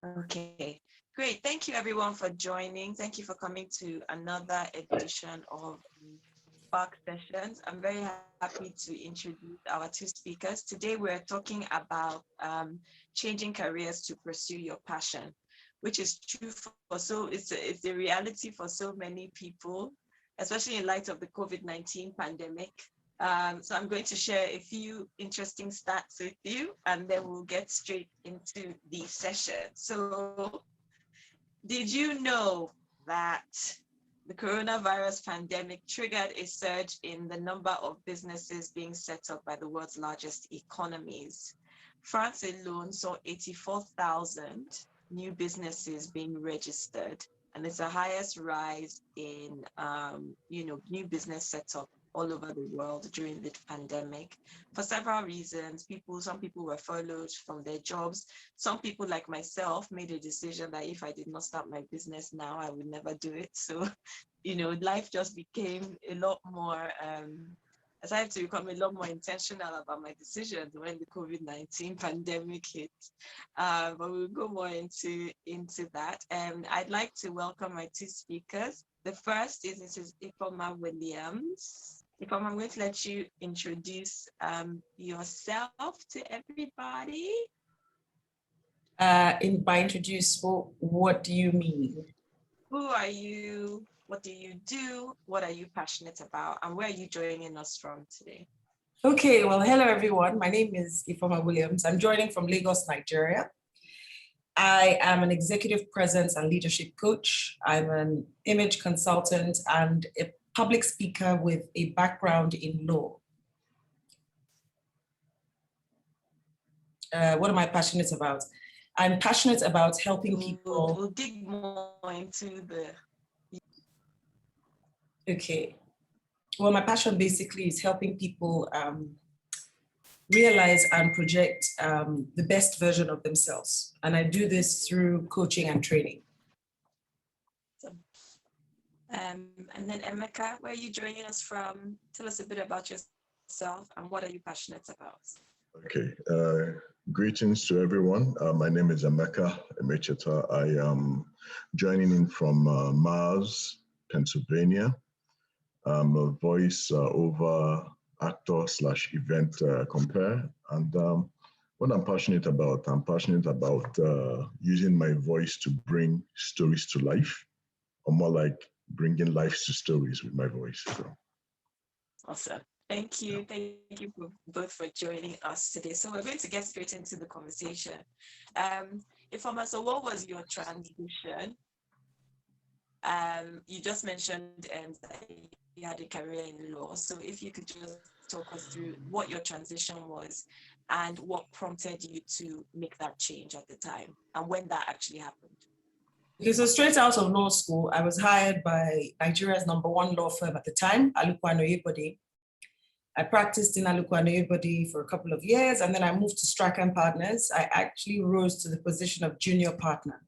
Okay, great. Thank you everyone for joining. Thank you for coming to another edition of Spark Sessions. I'm very happy to introduce our two speakers. Today we're talking about changing careers to pursue your passion, which is true it's a reality for so many people, especially in light of the COVID-19 pandemic. So I'm going to share a few interesting stats with you, and then we'll get straight into the session. So did you know that the coronavirus pandemic triggered a surge in the number of businesses being set up by the world's largest economies? France alone saw 84,000 new businesses being registered, and it's the highest rise in new business setup all over the world during the pandemic for several reasons. Some people were furloughed from their jobs. Some people like myself made a decision that if I did not start my business now, I would never do it. So, life just became a lot more, I started to become a lot more intentional about my decisions when the COVID-19 pandemic hit. But we'll go more into that. And I'd like to welcome my two speakers. The first is Mrs. Ifeoma Williams. Ifeoma, I'm going to let you introduce yourself to everybody. By introduce, what do you mean? Who are you? What do you do? What are you passionate about? And where are you joining us from today? Okay, well, hello everyone. My name is Ifeoma Williams. I'm joining from Lagos, Nigeria. I am an executive presence and leadership coach. I'm an image consultant and a public speaker with a background in law. What am I passionate about? I'm passionate about helping people. We'll dig more into the... Okay. Well, my passion basically is helping people realize and project the best version of themselves. And I do this through coaching and training. And then Emeka, where are you joining us from? Tell us a bit about yourself and what are you passionate about? Okay, greetings to everyone. My name is Emeka Emecheta. I am joining in from Mars, Pennsylvania. I'm a voice over actor / event compare. And what I'm passionate about using my voice to bring stories to life, or more like bringing life to stories with my voice. So. Awesome. Thank you. Thank you both for joining us today. So we're going to get straight into the conversation. Ifeoma, so what was your transition? You just mentioned that you had a career in law. So if you could just talk us through what your transition was and what prompted you to make that change at the time and when that actually happened. Okay, so straight out of law school, I was hired by Nigeria's #1 law firm at the time, Aluko and Oyebode. I practiced in Aluko and Oyebode for a couple of years, and then I moved to Strachan Partners. I actually rose to the position of junior partner.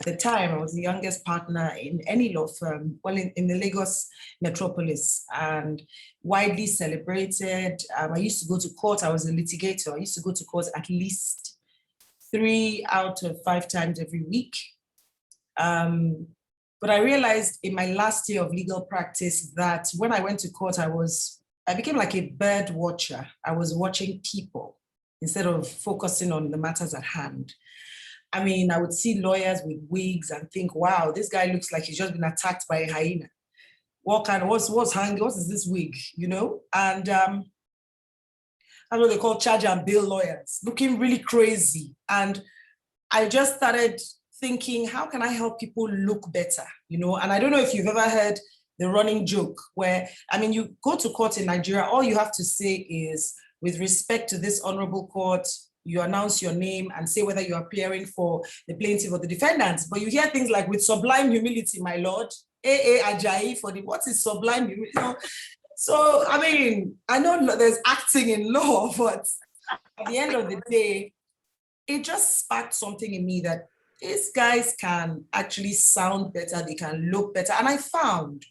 At the time, I was the youngest partner in any law firm, well, in the Lagos metropolis, and widely celebrated. I used to go to court. I was a litigator. I used to go to court at least 3 out of 5 times every week. But I realized in my last year of legal practice that when I went to court, I became like a bird watcher. I was watching people instead of focusing on the matters at hand. I mean, I would see lawyers with wigs and think, wow, this guy looks like he's just been attacked by a hyena. What is this wig, And I know they call charge and bill lawyers, looking really crazy. And I just started thinking, how can I help people look better, And I don't know if you've ever heard the running joke where, you go to court in Nigeria, all you have to say is, with respect to this honorable court, you announce your name and say whether you're appearing for the plaintiff or the defendant. But you hear things like, with sublime humility, my lord, A.A. Ajayi for the, what is sublime humility? So, I know there's acting in law, but at the end of the day, it just sparked something in me that these guys can actually sound better, they can look better. And I found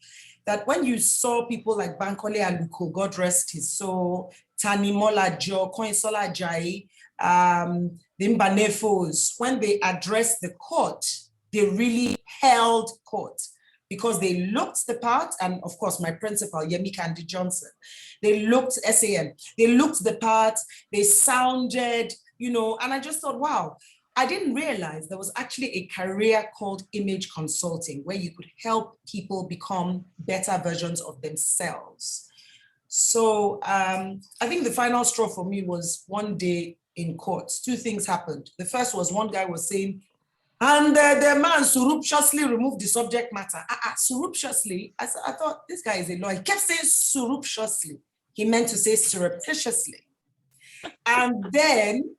that when you saw people like Bankole Aluko, God rest his soul, Tanimola Jo, Koinsola Ajayi, the Mbanefos, when they addressed the court, they really held court because they looked the part, and of course, my principal, Yemi Kandi Johnson, they looked SAN, they looked the part, they sounded, you know, and I just thought, wow, I didn't realize there was actually a career called image consulting where you could help people become better versions of themselves. So I think the final straw for me was one day in court. Two things happened. The first was one guy was saying, and the man surreptitiously removed the subject matter. Surreptitiously, I thought this guy is a lawyer. He kept saying surreptitiously. He meant to say surreptitiously. And then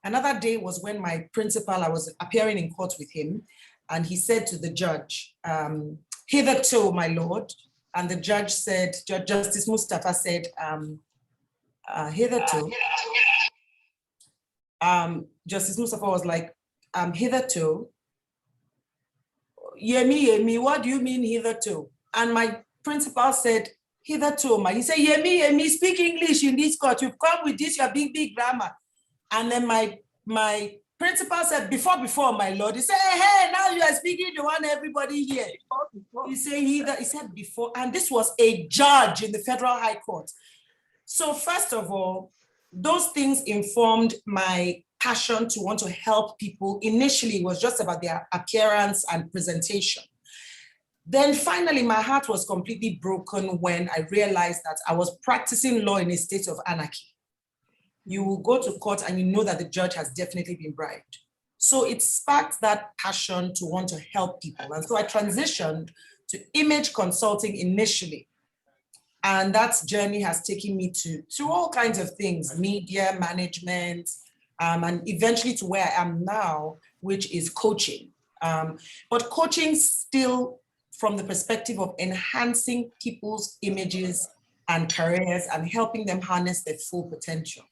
another day was when my principal, I was appearing in court with him, and he said to the judge, hitherto, my lord, and the judge said, Justice Mustafa said, hitherto, Justice Mustafa was like, hitherto, Yemi, what do you mean hitherto? And my principal said, hitherto, ma. He said, Yemi, speak English in this court. You've come with this, your big grammar. And then my principal said, before, my lord. He said, hey, now you are speaking the one everybody here. He said before, and this was a judge in the Federal High Court. So first of all, those things informed my passion to want to help people. Initially, it was just about their appearance and presentation. Then finally, my heart was completely broken when I realized that I was practicing law in a state of anarchy. You will go to court and you know that the judge has definitely been bribed. So it sparked that passion to want to help people. And so I transitioned to image consulting initially. And that journey has taken me to all kinds of things, media management, and eventually to where I am now, which is coaching. But coaching still from the perspective of enhancing people's images and careers and helping them harness their full potential.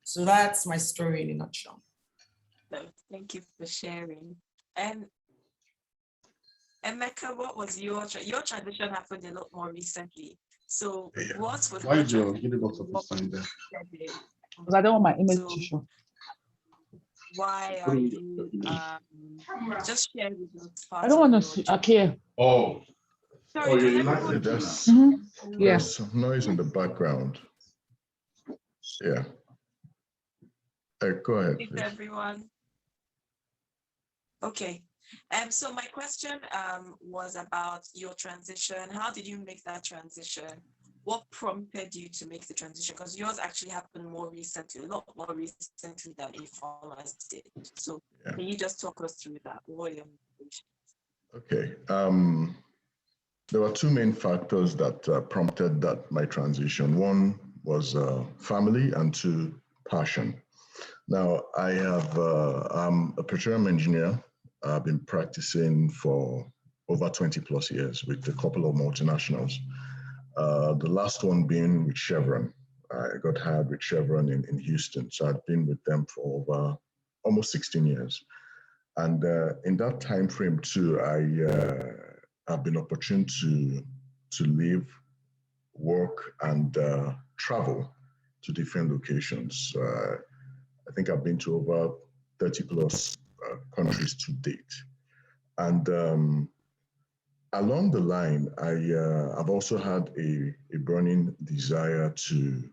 So that's my story in a nutshell. Thank you for sharing. And Emeka, what was your transition happened a lot more recently? So what was why do you get about of sign there? Because I don't want my image to show. Why are you just share with us? I don't want to see. Okay. Oh. Sorry, you like it? There's some noise in the background. Yeah. Go ahead, please. Everyone. Okay. So my question was about your transition. How did you make that transition? What prompted you to make the transition? Because yours actually happened more recently, a lot more recently than Ifeoluwa's did. So can you just talk us through that? What are your motivations? Okay. There were two main factors that prompted my transition. One was family, and two, passion. Now, I'm a petroleum engineer. I've been practicing for over 20 plus years with a couple of multinationals. The last one being with Chevron. I got hired with Chevron in Houston. So I've been with them for over almost 16 years. And in that time frame too, I've been opportune to live, work, and travel to different locations. I think I've been to over 30 plus countries to date. And along the line, I've also had a burning desire to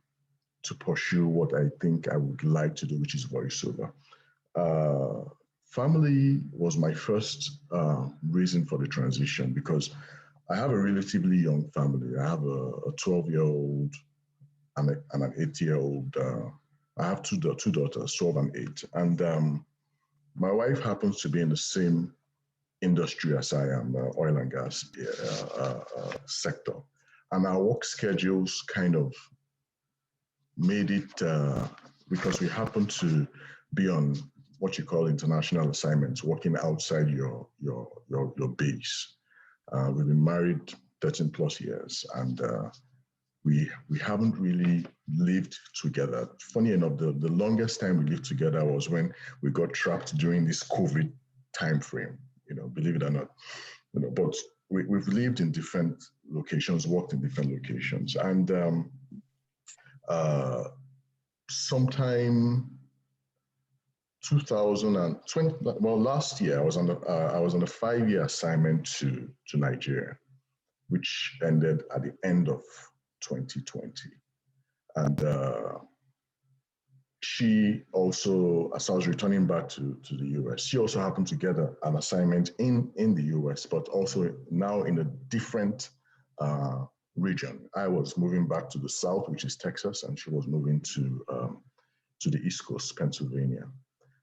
pursue what I think I would like to do, which is voiceover. Family was my first reason for the transition because I have a relatively young family. I have a 12-year-old and an 8-year-old. I have two daughters, 12 and 8. And my wife happens to be in the same industry as I am, oil and gas sector. And our work schedules kind of made it, because we happen to be on what you call international assignments, working outside your base. We've been married 13 plus years, and we haven't really lived together. Funny enough, the longest time we lived together was when we got trapped during this COVID time frame, believe it or not. But we've lived in different locations, worked in different locations. And sometime 2020, well, last year I was on a 5-year assignment to Nigeria, which ended at the end of 2020. And she also, as I was returning back to the US, she also happened to get an assignment in the US, but also now in a different region. I was moving back to the South, which is Texas, and she was moving to the East Coast, Pennsylvania.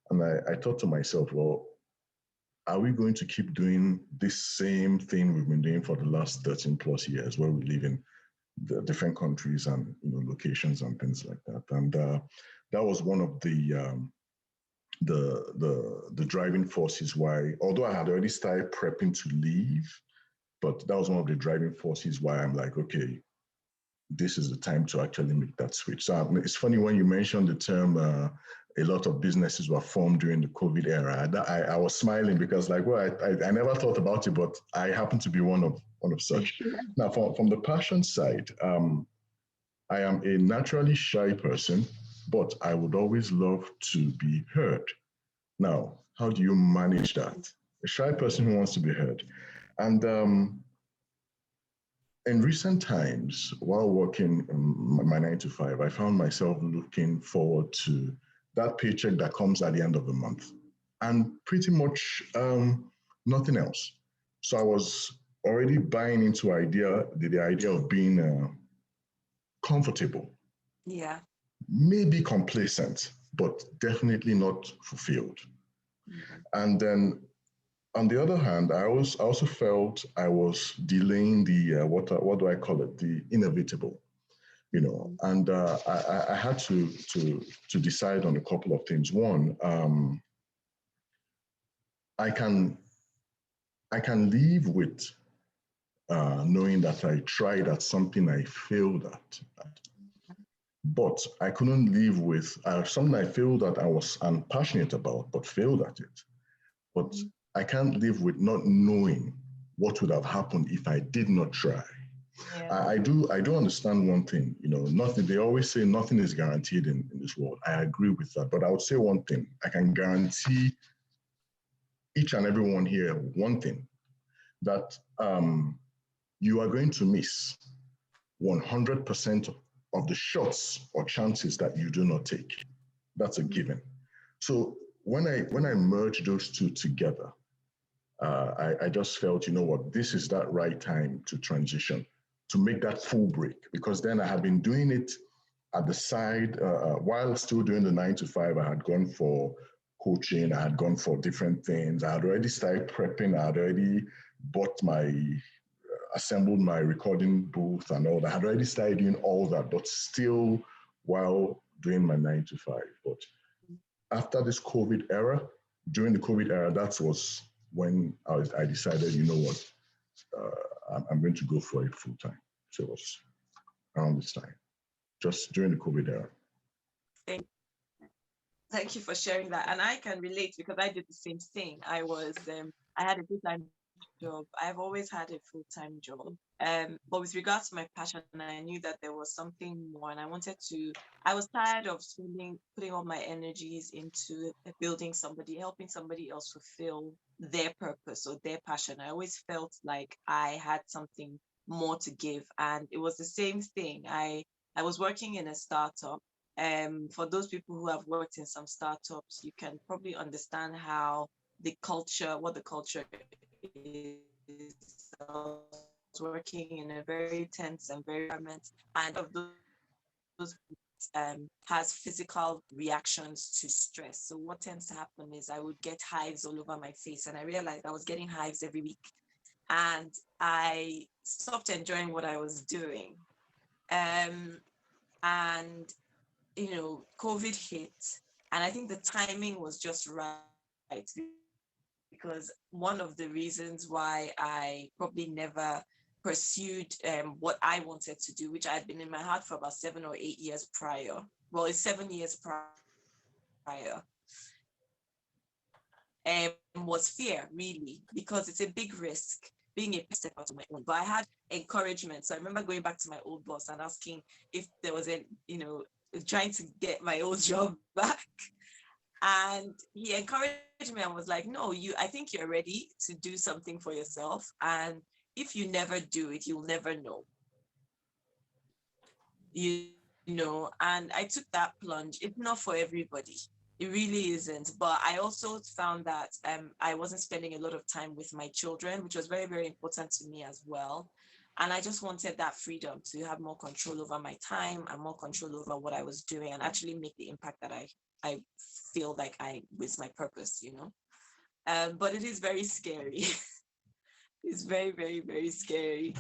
And I thought to myself, well, are we going to keep doing this same thing we've been doing for the last 13 plus years, where we live in the different countries and locations and things like that? And that was one of the driving forces why, although I had already started prepping to leave, but that was one of the driving forces why I'm like, okay, this is the time to actually make that switch. So it's funny when you mentioned the term, a lot of businesses were formed during the COVID era. I was smiling because like, well, I never thought about it, but I happen to be one of such. Now, from the passion side, I am a naturally shy person, but I would always love to be heard. Now, how do you manage that? A shy person who wants to be heard. And in recent times, while working my 9 to 5, I found myself looking forward to that paycheck that comes at the end of the month, and pretty much nothing else. So I was already buying into the idea of being comfortable. Yeah. Maybe complacent, but definitely not fulfilled. Mm-hmm. And then on the other hand, I also felt I was delaying the what do I call it? The inevitable, And I had to decide on a couple of things. One, I can live with knowing that I tried at something I failed at, but I couldn't live with something I failed at. I'm passionate about, but failed at it. But I can't live with not knowing what would have happened if I did not try. Yeah. I do understand one thing, nothing, they always say nothing is guaranteed in this world. I agree with that. But I would say one thing, I can guarantee each and everyone here one thing, that you are going to miss 100% of the shots or chances that you do not take. That's a given. So when I merge those two together, I just felt, you know what, this is that right time to transition, to make that full break, because then I had been doing it at the side while still doing the 9 to 5. I had gone for coaching, I had gone for different things. I had already started prepping. I had already assembled my recording booth and all that. I had already started doing all that, but still while doing my 9 to 5. But after this COVID era, during the COVID era, that was when I decided, you know what, I'm going to go for it full time. So it was around this time, just during the COVID era. Thank you for sharing that. And I can relate because I did the same thing. I had a full-time job. I've always had a full-time job. But with regards to my passion, I knew that there was something more, and I was tired of putting all my energies into building helping somebody else fulfill their purpose or their passion. I always felt like I had something more to give. And it was the same thing. I was working in a startup. For those people who have worked in some startups, you can probably understand what the culture is. Working in a very tense and very environment, and of those has physical reactions to stress. So what tends to happen is I would get hives all over my face, and I realized I was getting hives every week, and I stopped enjoying what I was doing. And COVID hit, and I think the timing was just right, because one of the reasons why I probably never pursued what I wanted to do, which I had been in my heart for about 7 or 8 years prior. Well, it's 7 years prior. Was fear, really, because it's a big risk being a step out on my own. But I had encouragement. So I remember going back to my old boss and asking if there was a trying to get my old job back. And he encouraged me and was like, no, I think you're ready to do something for yourself. And if you never do it, you'll never know. And I took that plunge. It's not for everybody. It really isn't. But I also found that I wasn't spending a lot of time with my children, which was very, very important to me as well. And I just wanted that freedom to have more control over my time and more control over what I was doing and actually make the impact that I feel like I was my purpose, But it is very scary. It's very, very, very scary.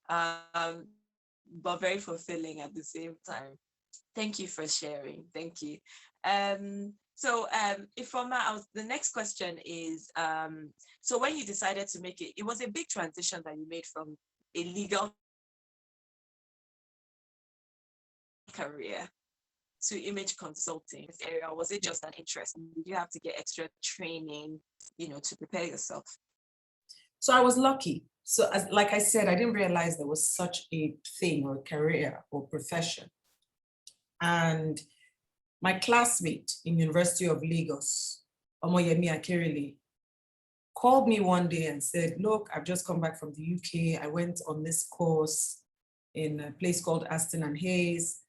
But very fulfilling at the same time. Thank you for sharing. Thank you. Ifeoma, the next question is, so when you decided to make it was a big transition that you made from a legal career to image consulting area. Was it just an interest? Did you have to get extra training, to prepare yourself? So I was lucky. So like I said, I didn't realize there was such a thing or career or profession. And my classmate in University of Lagos, Omoyemi Akerele, called me one day and said, look, I've just come back from the UK. I went on this course in a place called Aston and Hayes.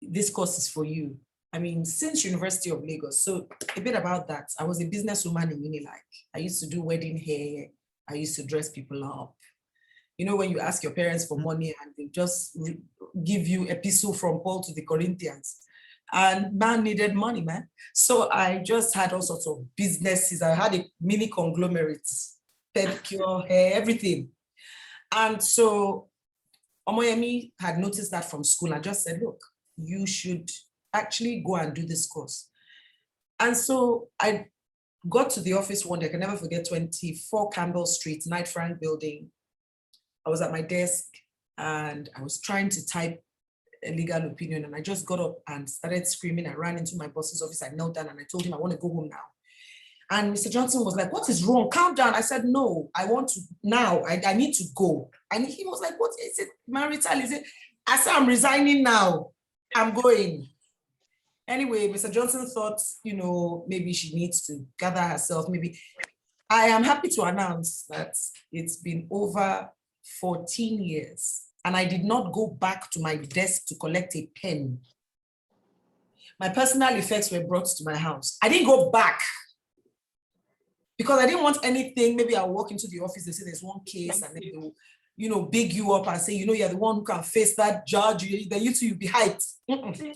This course is for you. I mean, since University of Lagos, so a bit about that. I was a businesswoman in Unilag. I used to do wedding hair. I used to dress people up. When you ask your parents for money and they just give you a epistle from Paul to the Corinthians, and man needed money, man. So I just had all sorts of businesses. I had a mini conglomerate, pedicure, hair, everything. And so Omoyemi had noticed that from school and just said, look, you should actually go and do this course. And so I got to the office one day, I can never forget, 24 Campbell Street, Knight Frank building. I was at my desk and I was trying to type a legal opinion and I just got up and started screaming. I ran into my boss's office, I knelt down and I told him I want to go home now. And Mr. Johnson was like, what is wrong? Calm down. I said, no, I want to now, I need to go. And he was like, what is it, marital? Is it? I said, I'm resigning now. I'm going. Anyway, Mr. Johnson thought, maybe she needs to gather herself. Maybe. I am happy to announce that it's been over 14 years and I did not go back to my desk to collect a pen. My personal effects were brought to my house. I didn't go back because I didn't want anything. Maybe I'll walk into the office, they say there's one case and then they'll, big you up and say, you're the one who can face that judge, then you'll be hyped.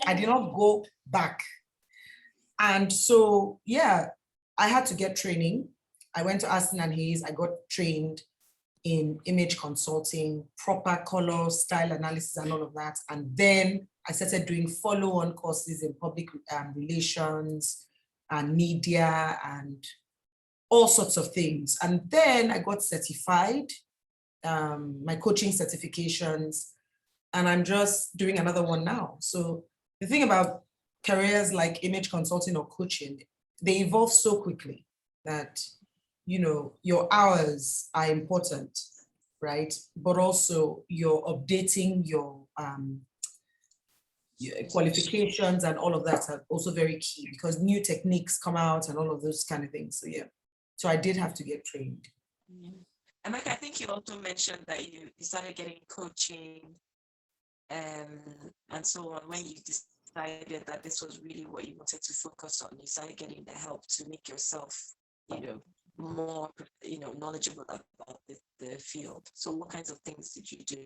I did not go back. And so, yeah, I had to get training. I went to Aston and Hayes, I got trained in image consulting, proper color, style analysis and all of that. And then I started doing follow-on courses in public relations and media and all sorts of things. And then I got certified, my coaching certifications, and I'm just doing another one now. So the thing about careers like image consulting or coaching, they evolve so quickly that your hours are important, right? But also you're updating your qualifications and all of that are also very key because new techniques come out and all of those kind of things. So yeah, so I did have to get trained. And Mike, I think you also mentioned that you started getting coaching and so on when you decided that this was really what you wanted to focus on. You started getting the help to make yourself, more, knowledgeable about the field. So what kinds of things did you do?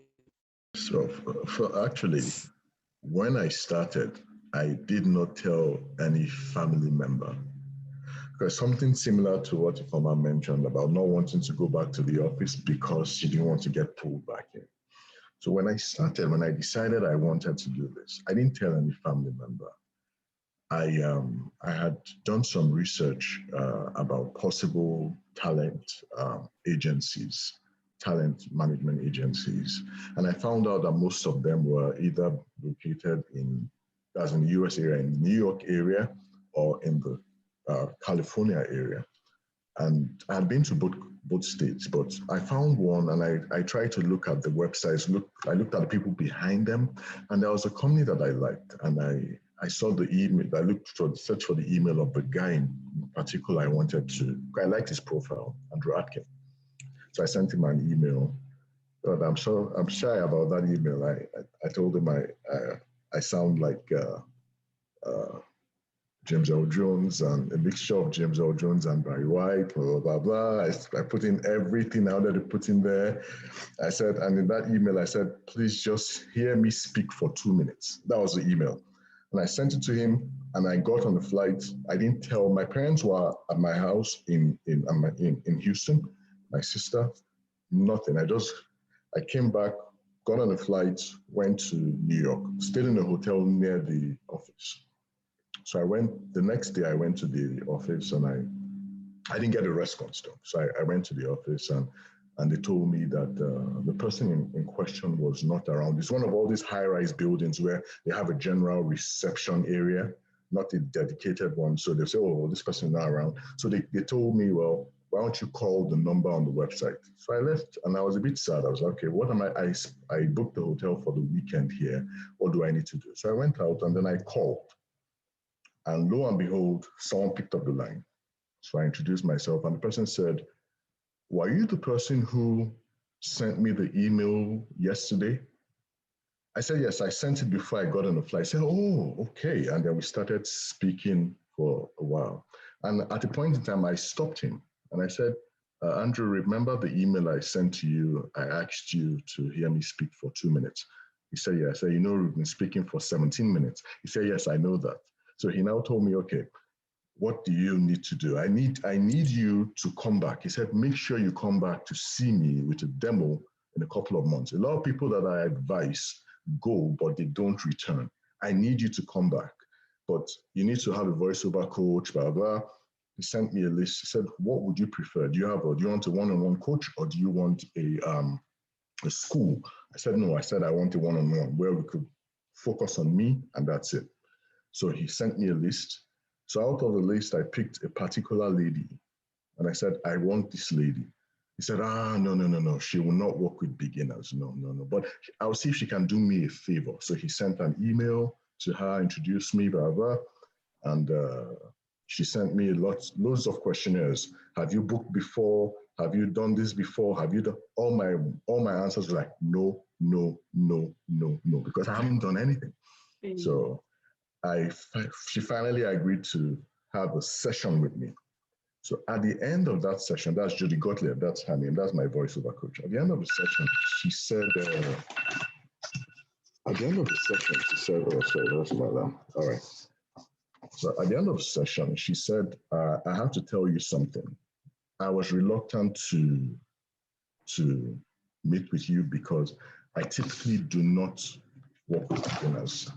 So for actually, when I started, I did not tell any family member. Because something similar to what Ifeoma mentioned about not wanting to go back to the office because she didn't want to get pulled back in. So when I decided I wanted to do this, I didn't tell any family member. I had done some research about possible talent agencies, talent management agencies, and I found out that most of them were either located in the US area, in the New York area, or in the California area. And I've been to both states, but I found one, and I tried to look at the websites. I looked at the people behind them, and there was a company that I liked, and I saw the email. I searched for the email of the guy in particular. I liked his profile, Andrew Atkin. So I sent him an email. But I'm shy about that email. I told him I sound like James Earl Jones, and a mixture of James Earl Jones and Barry White, blah, blah, blah. I put in everything I wanted to put in there. I said, and in that email, I said, please just hear me speak for 2 minutes. That was the email. And I sent it to him, and I got on the flight. I didn't tell, my parents were at my house in Houston, my sister, nothing. I came back, got on a flight, went to New York, stayed in a hotel near the office. So the next day I went to the office, and I didn't get a response though. So I went to the office, and they told me that the person in question was not around. It's one of all these high-rise buildings where they have a general reception area, not a dedicated one. So they say, oh, this person is not around. So they told me, well, why don't you call the number on the website? So I left, and I was a bit sad. I was like, okay, what am I booked the hotel for the weekend here. What do I need to do? So I went out, and then I called. And lo and behold, someone picked up the line. So I introduced myself, and the person said, were you the person who sent me the email yesterday? I said, yes, I sent it before I got on the flight. I said, oh, okay. And then we started speaking for a while. And at a point in time, I stopped him, and I said, Andrew, remember the email I sent to you? I asked you to hear me speak for 2 minutes. He said, yeah. I said, you know, we've been speaking for 17 minutes. He said, yes, I know that. So he now told me, okay, what do you need to do? I need you to come back. He said, make sure you come back to see me with a demo in a couple of months. A lot of people that I advise go, but they don't return. I need you to come back, but you need to have a voiceover coach, blah, blah. He sent me a list. He said, what would you prefer? Do you want a one-on-one coach, or do you want a school? I said, no, I want a one-on-one where we could focus on me, and that's it. So he sent me a list. So out of the list, I picked a particular lady, and I said, I want this lady. He said, no. She will not work with beginners. No. But I'll see if she can do me a favor. So he sent an email to her, introduced me, blah, blah. And she sent me loads of questionnaires. Have you booked before? Have you done this before? Have you done? All my answers were like, no, because I haven't done anything. So she finally agreed to have a session with me. So at the end of that session, that's Judy Gottlieb, that's her name, that's my voiceover coach. At the end of the session, she said, oh, sorry, that's my alarm. All right. So at the end of the session, she said, I have to tell you something. I was reluctant to meet with you because I typically do not work with beginners.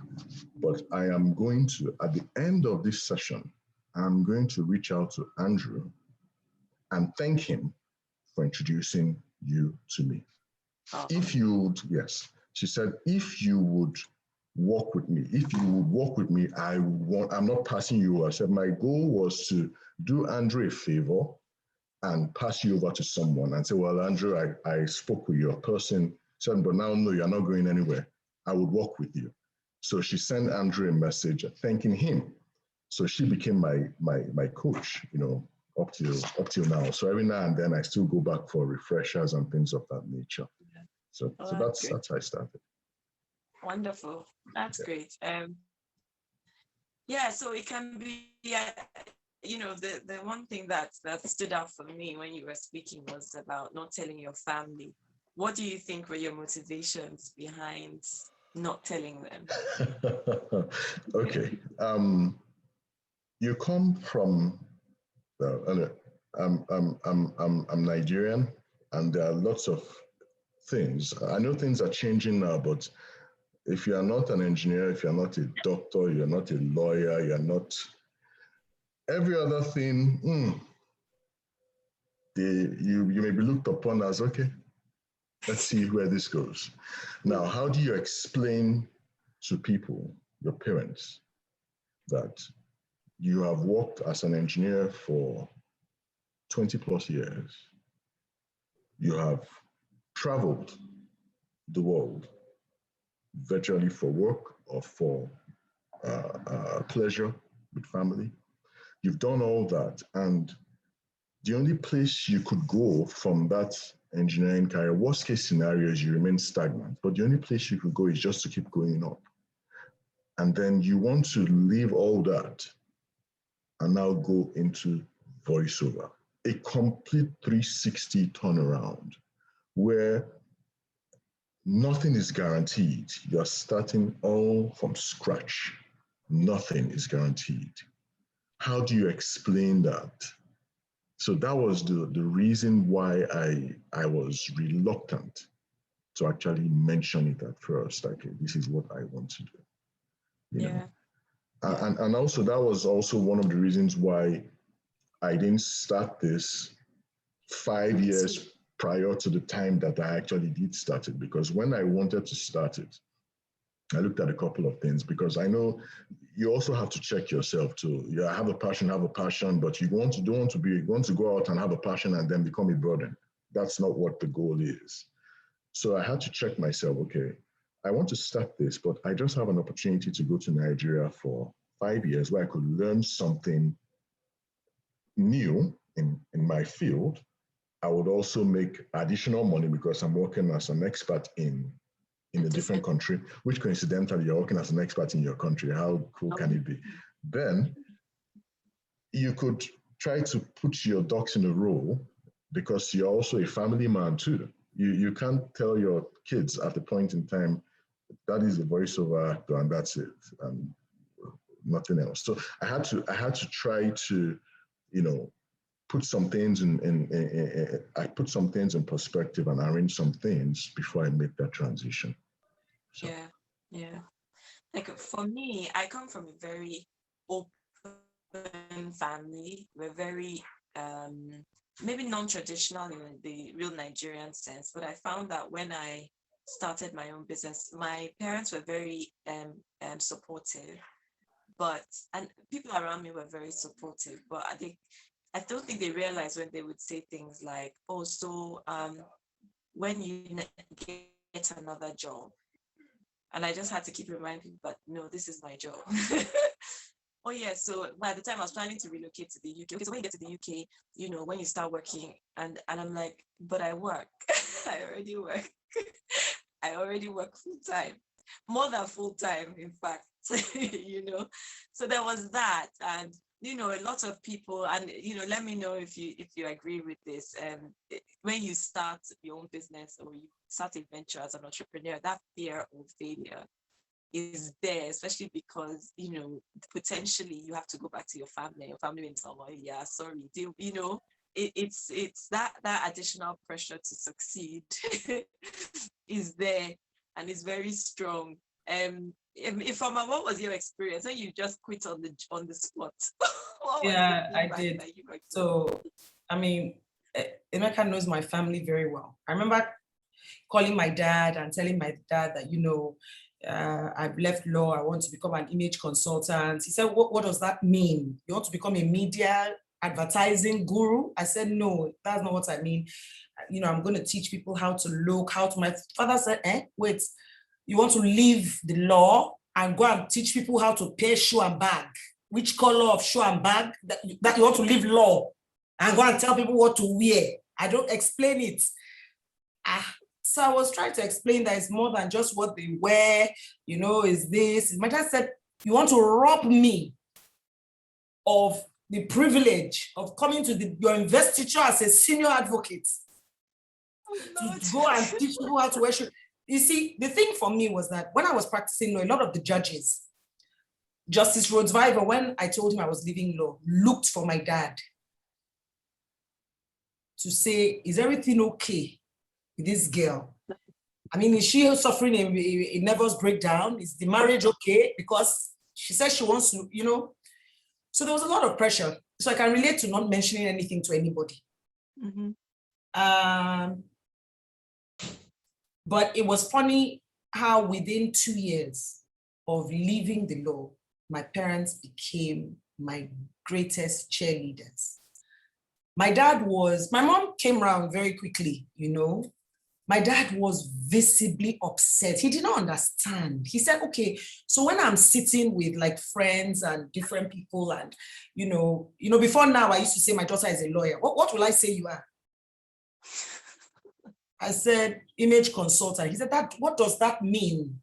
But I am going to, at the end of this session, I'm going to reach out to Andrew and thank him for introducing you to me. If you would, yes, she said, if you would work with me, I'm not passing you. I said, my goal was to do Andrew a favor and pass you over to someone and say, well, Andrew, I spoke with your person, said, but now, no, you're not going anywhere. I would work with you. So she sent Andrew a message thanking him. So she became my coach, up till now. So every now and then I still go back for refreshers and things of that nature. So that's how I started. Wonderful. That's great. So it can be, the one thing that stood out for me when you were speaking was about not telling your family. What do you think were your motivations behind not telling them? Okay. You come from, I'm Nigerian, and there are lots of things. I know things are changing now, but if you are not an engineer, if you're not a doctor, you're not a lawyer, you're not every other thing, you may be looked upon as, okay, let's see where this goes. Now, how do you explain to people, your parents, that you have worked as an engineer for 20 plus years, you have traveled the world virtually for work or for pleasure with family. You've done all that, and the only place you could go from that engineering career, worst case scenario is you remain stagnant, but the only place you could go is just to keep going up. And then you want to leave all that and now go into voiceover, a complete 360 turnaround where nothing is guaranteed. You're starting all from scratch. Nothing is guaranteed. How do you explain that? So that was the reason why I was reluctant to actually mention it at first. Like, this is what I want to do. You know? And also that was also one of the reasons why I didn't start this 5 years prior to the time that I actually did start it, because when I wanted to start it, I looked at a couple of things, because I know you also have to check yourself too. Yeah, have a passion, but you want to go out and have a passion and then become a burden. That's not what the goal is. So I had to check myself, okay, I want to start this, but I just have an opportunity to go to Nigeria for 5 years where I could learn something new in my field. I would also make additional money because I'm working as an expat in a different country, which coincidentally you're working as an expert in your country. How cool can it be? Then you could try to put your ducks in a row because you're also a family man too. You can't tell your kids at the point in time, that is a voiceover actor and that's it, and nothing else. So I had to try to, put some things I put some things in perspective and arrange some things before I make that transition. So. Yeah. Like for me, I come from a very open family. We're very maybe non-traditional in the real Nigerian sense, but I found that when I started my own business, my parents were very supportive, and people around me were very supportive, but I don't think they realized when they would say things like, oh, so when you get another job, and I just had to keep reminding people, but no, this is my job. Oh yeah, so by the time I was planning to relocate to the UK, okay, so when you get to the UK, when you start working, and I'm like, but I work. I already work. I already work full time, more than full time, in fact. So there was that, and a lot of people, and let me know if you agree with this. When you start your own business or you start a venture as an entrepreneur, that fear of failure is there, especially because potentially you have to go back to your family. Your family means, oh yeah, sorry, it's that additional pressure to succeed is there, and it's very strong. If what was your experience when you just quit on the spot? Yeah, I did. So, I mean, Emeka knows my family very well. I remember calling my dad and telling my dad that, I've left law, I want to become an image consultant. He said, what does that mean? You want to become a media advertising guru? I said, no, that's not what I mean. I'm going to teach people how to look, my father said, wait, you want to leave the law and go and teach people how to pair shoe and bag? Which color of shoe and bag that you want to leave law and go and tell people what to wear? I don't explain it. So I was trying to explain that it's more than just what they wear, is this. My dad said, you want to rob me of the privilege of coming to your investiture as a senior advocate to go and teach people how to wear shoes. You see, the thing for me was that when I was practicing law, a lot of the judges, Justice Rhodes Viver, when I told him I was leaving law, looked for my dad to say, is everything okay with this girl? I mean, is she suffering a nervous breakdown? Is the marriage okay? Because she says she wants to, So there was a lot of pressure. So I can relate to not mentioning anything to anybody. Mm-hmm. But it was funny how within 2 years of leaving the law, my parents became my greatest cheerleaders. My mom came around very quickly, you know. My dad was visibly upset. He did not understand. He said, okay, so when I'm sitting with like friends and different people and, before now I used to say my daughter is a lawyer. What will I say you are? I said, image consultant. He said, what does that mean?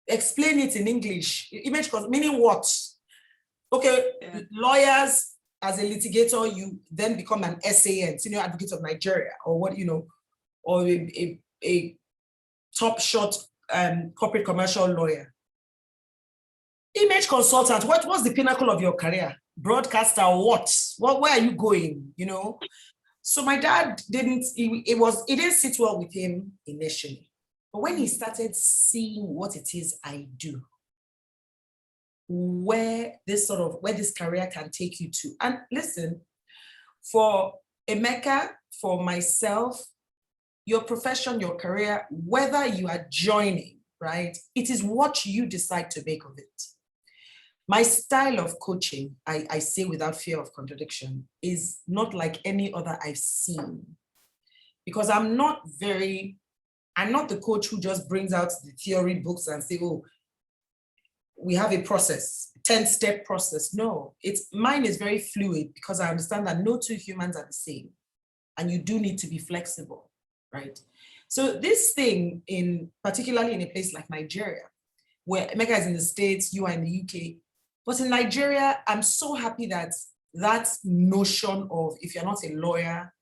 Explain it in English. Image consultant, meaning what? Okay, yeah. Lawyers, as a litigator, you then become an SAN, Senior Advocate of Nigeria, or what, or a top shot corporate commercial lawyer. Image consultant, what's the pinnacle of your career? Broadcaster, what? Where are you going, So my dad it didn't sit well with him initially. But when he started seeing what it is I do, where this career can take you to. And listen, for Emeka, for myself, your profession, your career, whether you are joining, right? It is what you decide to make of it. My style of coaching, I say without fear of contradiction, is not like any other I've seen. Because I'm not the coach who just brings out the theory books and say, oh, we have a process, 10-step process. No, mine is very fluid because I understand that no two humans are the same. And you do need to be flexible, right? So this thing, particularly in a place like Nigeria, where Emeka is in the States, you are in the UK, but in Nigeria, I'm so happy that notion of if you're not a lawyer,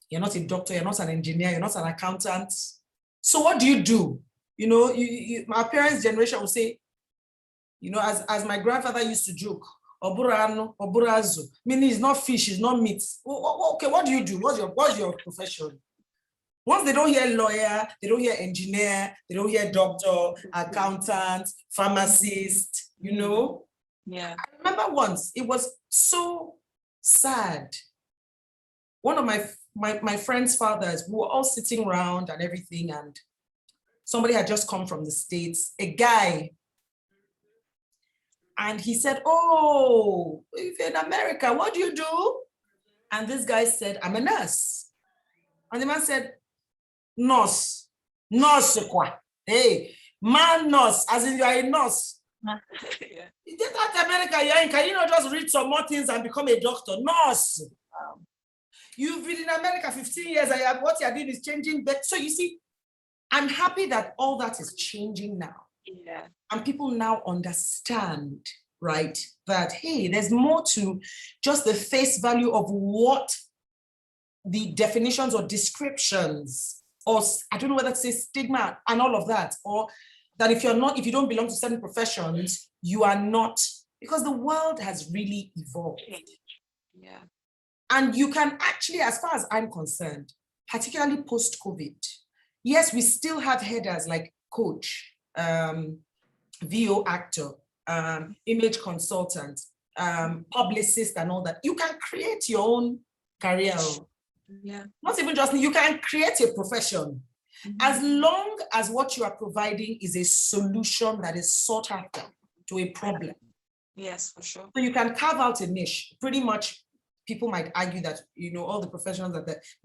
you're not a doctor, you're not an engineer, you're not an accountant. So what do you do? My parents' generation will say, as my grandfather used to joke, oburano, oburazo, meaning it's not fish, it's not meat. Okay, what do you do? What's your profession? Once they don't hear lawyer, they don't hear engineer, they don't hear doctor, accountant, pharmacist, Yeah. I remember once, it was so sad. One of my friend's fathers, we were all sitting around and everything, and somebody had just come from the States, a guy. And he said, oh, if you're in America, what do you do? And this guy said, I'm a nurse. And the man said, nurse quoi? Hey, man nurse, as in you are a nurse. Yeah. You did that America, can you not just read some more things and become a doctor? Nurse. You've been in America 15 years, and what you're doing is changing. So you see, I'm happy that all that is changing now. Yeah. And people now understand, right, that, hey, there's more to just the face value of what the definitions or descriptions, or I don't know whether to say stigma and all of that, or that if you don't belong to certain professions, you are not, because the world has really evolved. Yeah. And you can actually, as far as I'm concerned, particularly post-COVID, yes, we still have headers like coach, VO actor, image consultant, publicist and all that. You can create your own career. Yeah. Not even just, you can create a profession. Mm-hmm. As long as what you are providing is a solution that is sought after to a problem. Yes, for sure. So you can carve out a niche. Pretty much, people might argue that, all the professions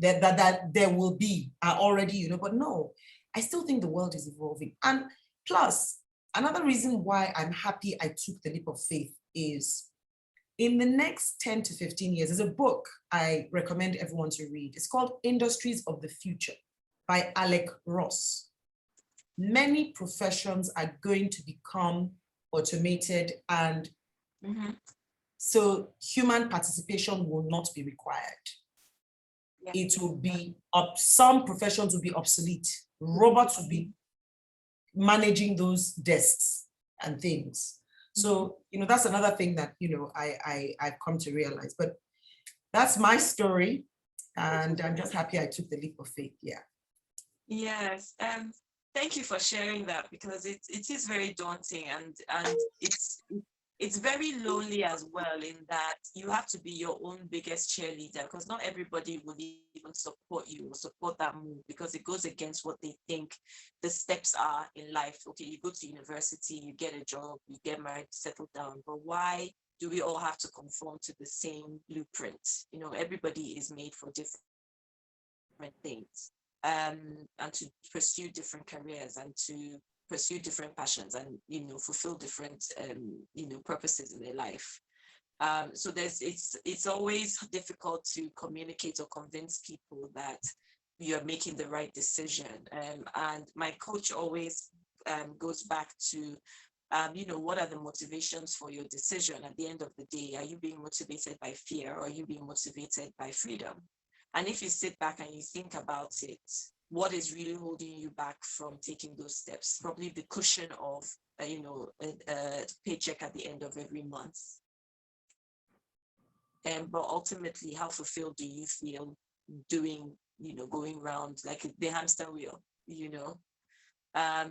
that there will be are already, but no, I still think the world is evolving. And plus, another reason why I'm happy I took the leap of faith is in the next 10 to 15 years, there's a book I recommend everyone to read. It's called Industries of the Future by Alec Ross. Many professions are going to become automated, and so human participation will not be required. Yeah. It will be some professions will be obsolete. Robots will be managing those desks and things. So, that's another thing that, I've come to realize. But that's my story, and I'm just happy I took the leap of faith. Yeah. Yes. Thank you for sharing that, because it is very daunting, and it's very lonely as well, in that you have to be your own biggest cheerleader, because not everybody will even support you or support that move, because it goes against what they think the steps are in life. Okay, you go to university, you get a job, you get married, settle down, but why do we all have to conform to the same blueprint? You know, everybody is made for different things, and to pursue different careers and to pursue different passions and, you know, fulfill different, you know, purposes in their life. So it's always difficult to communicate or convince people that you're making the right decision. And my coach always goes back to, you know, what are the motivations for your decision at the end of the day? Are you being motivated by fear, or are you being motivated by freedom? And if you sit back and you think about it, what is really holding you back from taking those steps? Probably the cushion of, you know, a paycheck at the end of every month. But ultimately, how fulfilled do you feel doing, you know, going around like the hamster wheel, you know?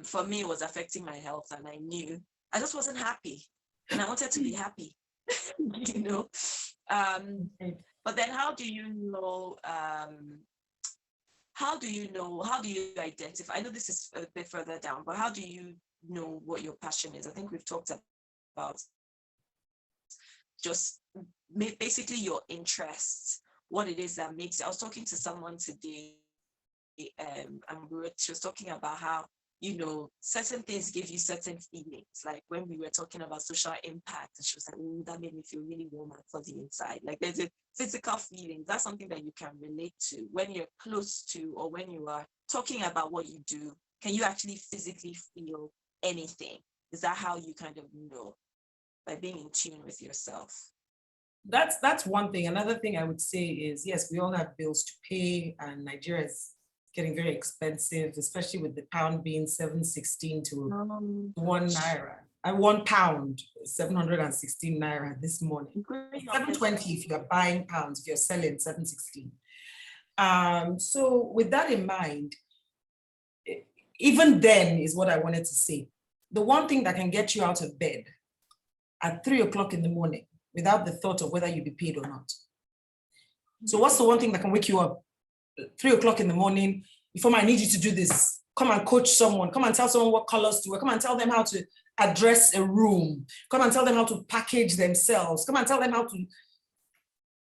For me, it was affecting my health, and I knew I just wasn't happy, and I wanted to be happy, you know? But then how do you know, how do you identify? I know this is a bit further down, but how do you know what your passion is? I think we've talked about just basically your interests, what it is that makes. I was talking to someone today, and she was talking about how, you know, certain things give you certain feelings. Like when we were talking about social impact, and she was like, "Oh, that made me feel really warm and fuzzy inside." Like there's a physical feeling. That's something that you can relate to when you're close to, or when you are talking about what you do. Can you actually physically feel anything? Is that how you kind of know? By being in tune with yourself. That's one thing. Another thing I would say is, yes, we all have bills to pay, and Nigeria is getting very expensive, especially with the pound being 716 to 1 naira. £1, 716 naira this morning. 720 if you're buying pounds, if you're selling 716. So with that in mind, even then is what I wanted to say. The one thing that can get you out of bed at 3 o'clock in the morning without the thought of whether you'll be paid or not. So what's the one thing that can wake you up 3 o'clock in the morning? Before, I need you to do this. Come and coach someone. Come and tell someone what colors to wear. Come and tell them how to address a room. Come and tell them how to package themselves. Come and tell them how to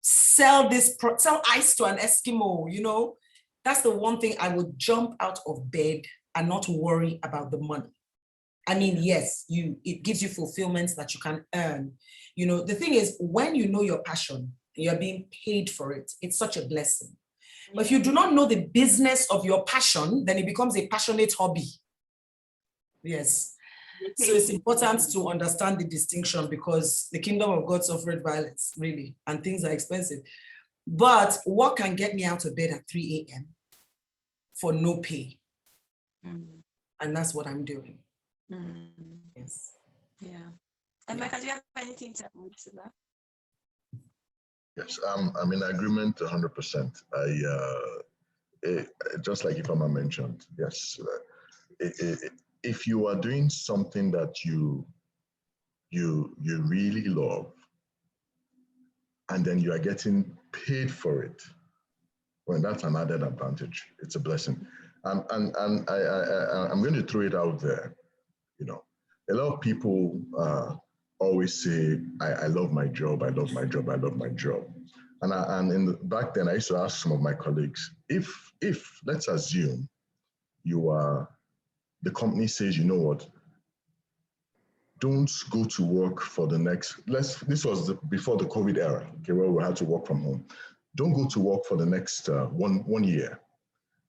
sell ice to an Eskimo, you know? That's the one thing I would jump out of bed and not worry about the money. I mean, yes, it gives you fulfillments that you can earn. You know, the thing is, when you know your passion, you're being paid for it, it's such a blessing. But if you do not know the business of your passion, then it becomes a passionate hobby. Yes. So it's important to understand the distinction, because the kingdom of God suffered violence, really, and things are expensive. But what can get me out of bed at 3 a.m. for no pay? And that's what I'm doing. Yes. Yeah. And Micah, do you have anything to add to that? Yes, I'm in agreement 100%. Just like Ifeoma mentioned, yes, if you are doing something that you really love, and then you are getting paid for it, well, that's an added advantage. It's a blessing. And I'm going to throw it out there. You know, a lot of people always say, I love my job, I love my job, I love my job. And back then, I used to ask some of my colleagues, if let's assume the company says, you know what, don't go to work for the next, this was before the COVID era, okay, where we had to work from home. Don't go to work for the next one year.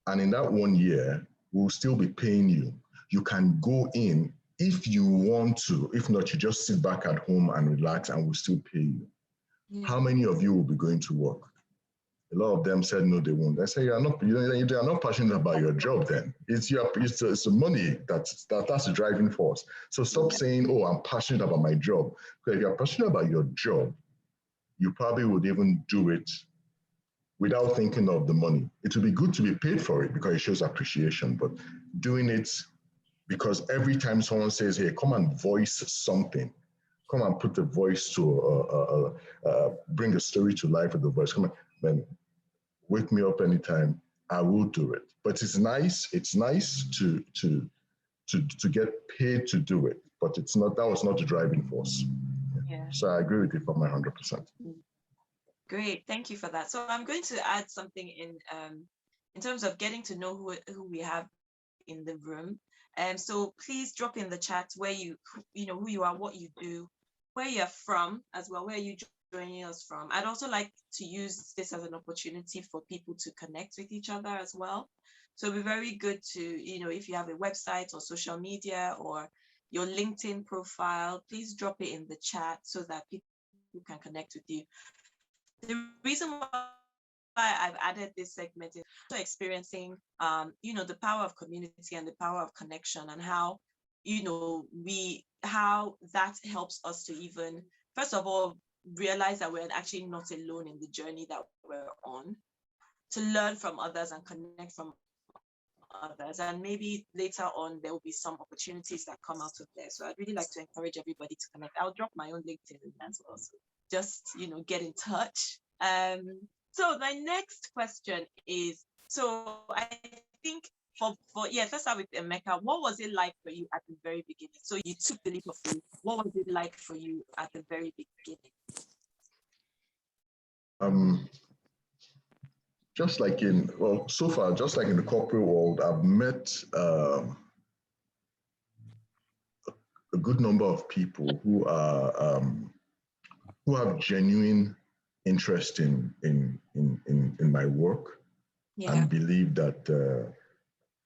And in that 1 year, we'll still be paying you. You can go in if you want to. If not, you just sit back at home and relax, and we'll still pay you. Yeah. How many of you will be going to work? A lot of them said no, they won't. I say you are not passionate about your job. Then it's the money that's the driving force. So stop saying, oh, I'm passionate about my job. Because if you're passionate about your job, you probably would even do it without thinking of the money. It would be good to be paid for it because it shows appreciation, but doing it because every time someone says, hey, come and voice something, come and put the voice to, bring a story to life with the voice, come on, man, wake me up anytime, I will do it. But it's nice to get paid to do it, but that was not the driving force. Yeah. So I agree with you for my 100%. Great, thank you for that. So I'm going to add something in terms of getting to know who we have in the room. So please drop in the chat where you know who you are, what you do, where you're from as well, where you joining us from. I'd also like to use this as an opportunity for people to connect with each other as well. So it'd be very good to, you know, if you have a website or social media or your LinkedIn profile, please drop it in the chat so that people can connect with you. The reason why I've added this segment is also experiencing, you know, the power of community and the power of connection, and how, you know, how that helps us to even, first of all, realize that we're actually not alone in the journey that we're on, to learn from others and connect from others, and maybe later on there will be some opportunities that come out of there. So I'd really like to encourage everybody to connect. I'll drop my own LinkedIn as well, so just, you know, get in touch. So my next question is, so I think for yes, let's start with Emeka. What was it like for you at the very beginning? So you took the leap of faith. What was it like for you at the very beginning? Just like so far, just like in the corporate world, I've met a good number of people who have genuine interest in my work, and believe that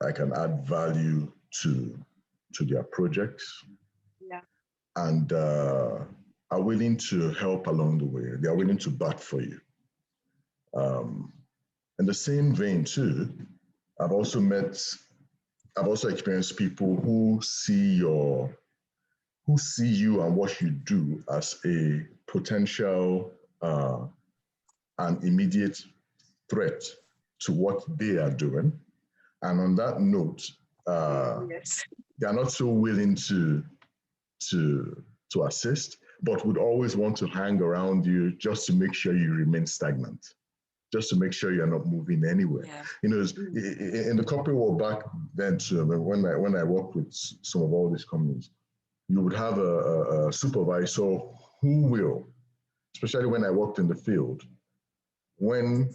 I can add value to their projects, and are willing to help along the way. They are willing to bat for you. In the same vein too, I've also experienced people who see you and what you do as a potential and immediate threat to what they are doing. And on that note, they are not so willing to assist, but would always want to hang around you just to make sure you remain stagnant, just to make sure you're not moving anywhere. You know, in the corporate world back then too, when I worked with some of all these companies, you would have a supervisor who will, especially when I worked in the field, when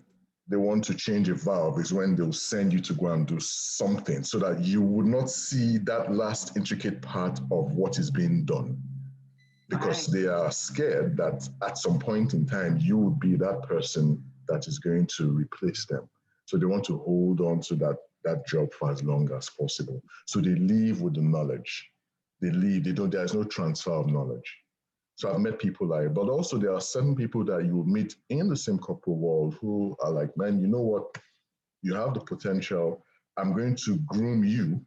they want to change a valve is when they'll send you to go and do something so that you would not see that last intricate part of what is being done, because they are scared that at some point in time, you would be that person that is going to replace them. So they want to hold on to that job for as long as possible. So they leave with the knowledge. They leave, there's no transfer of knowledge. So I've met people like, but also there are certain people that you meet in the same corporate world who are like, man, you know what? You have the potential. I'm going to groom you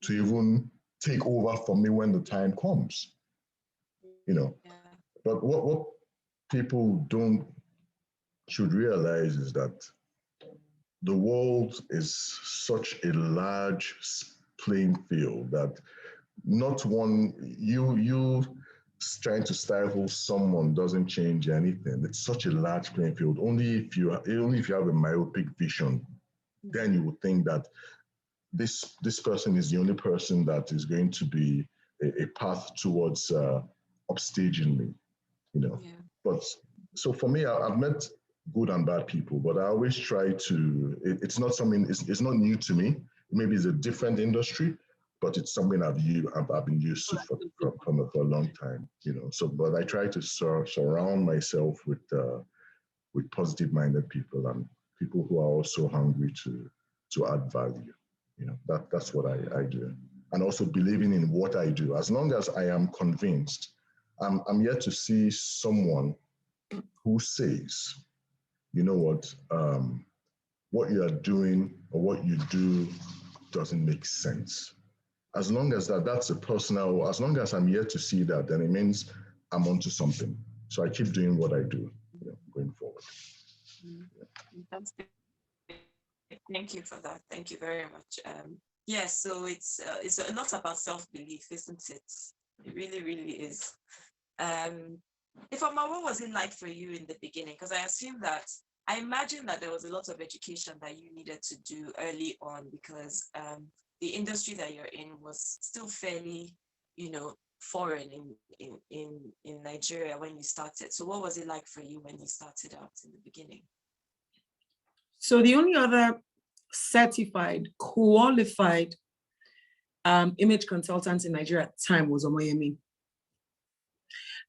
to even take over from me when the time comes. You know, but what people should realize is that the world is such a large playing field that not one, you trying to stifle someone doesn't change anything. It's such a large playing field. Only if you have a myopic vision, then you would think that this person is the only person that is going to be a path towards upstaging me, you know. But so for me, I've met good and bad people, but I always try to. It's not something. It's not new to me. Maybe it's a different industry, but it's something I've been used to for a long time, you know. So, but I try to surround myself with positive-minded people and people who are also hungry to add value. You know, that's what I do, and also believing in what I do. As long as I am convinced, I'm yet to see someone who says, you know what you are doing or what you do doesn't make sense. As long as that's a personal, as long as I'm yet to see that, then it means I'm onto something. So I keep doing what I do, you know, going forward. That's good. Thank you for that. Thank you very much. Yes, so it's a lot about self-belief, isn't it? It really, really is. Ifeoma, what was it like for you in the beginning? Because I imagine that there was a lot of education that you needed to do early on, because the industry that you're in was still fairly, you know, foreign in Nigeria when you started. So what was it like for you when you started out in the beginning? So the only other certified, qualified image consultant in Nigeria at the time was Omoyemi.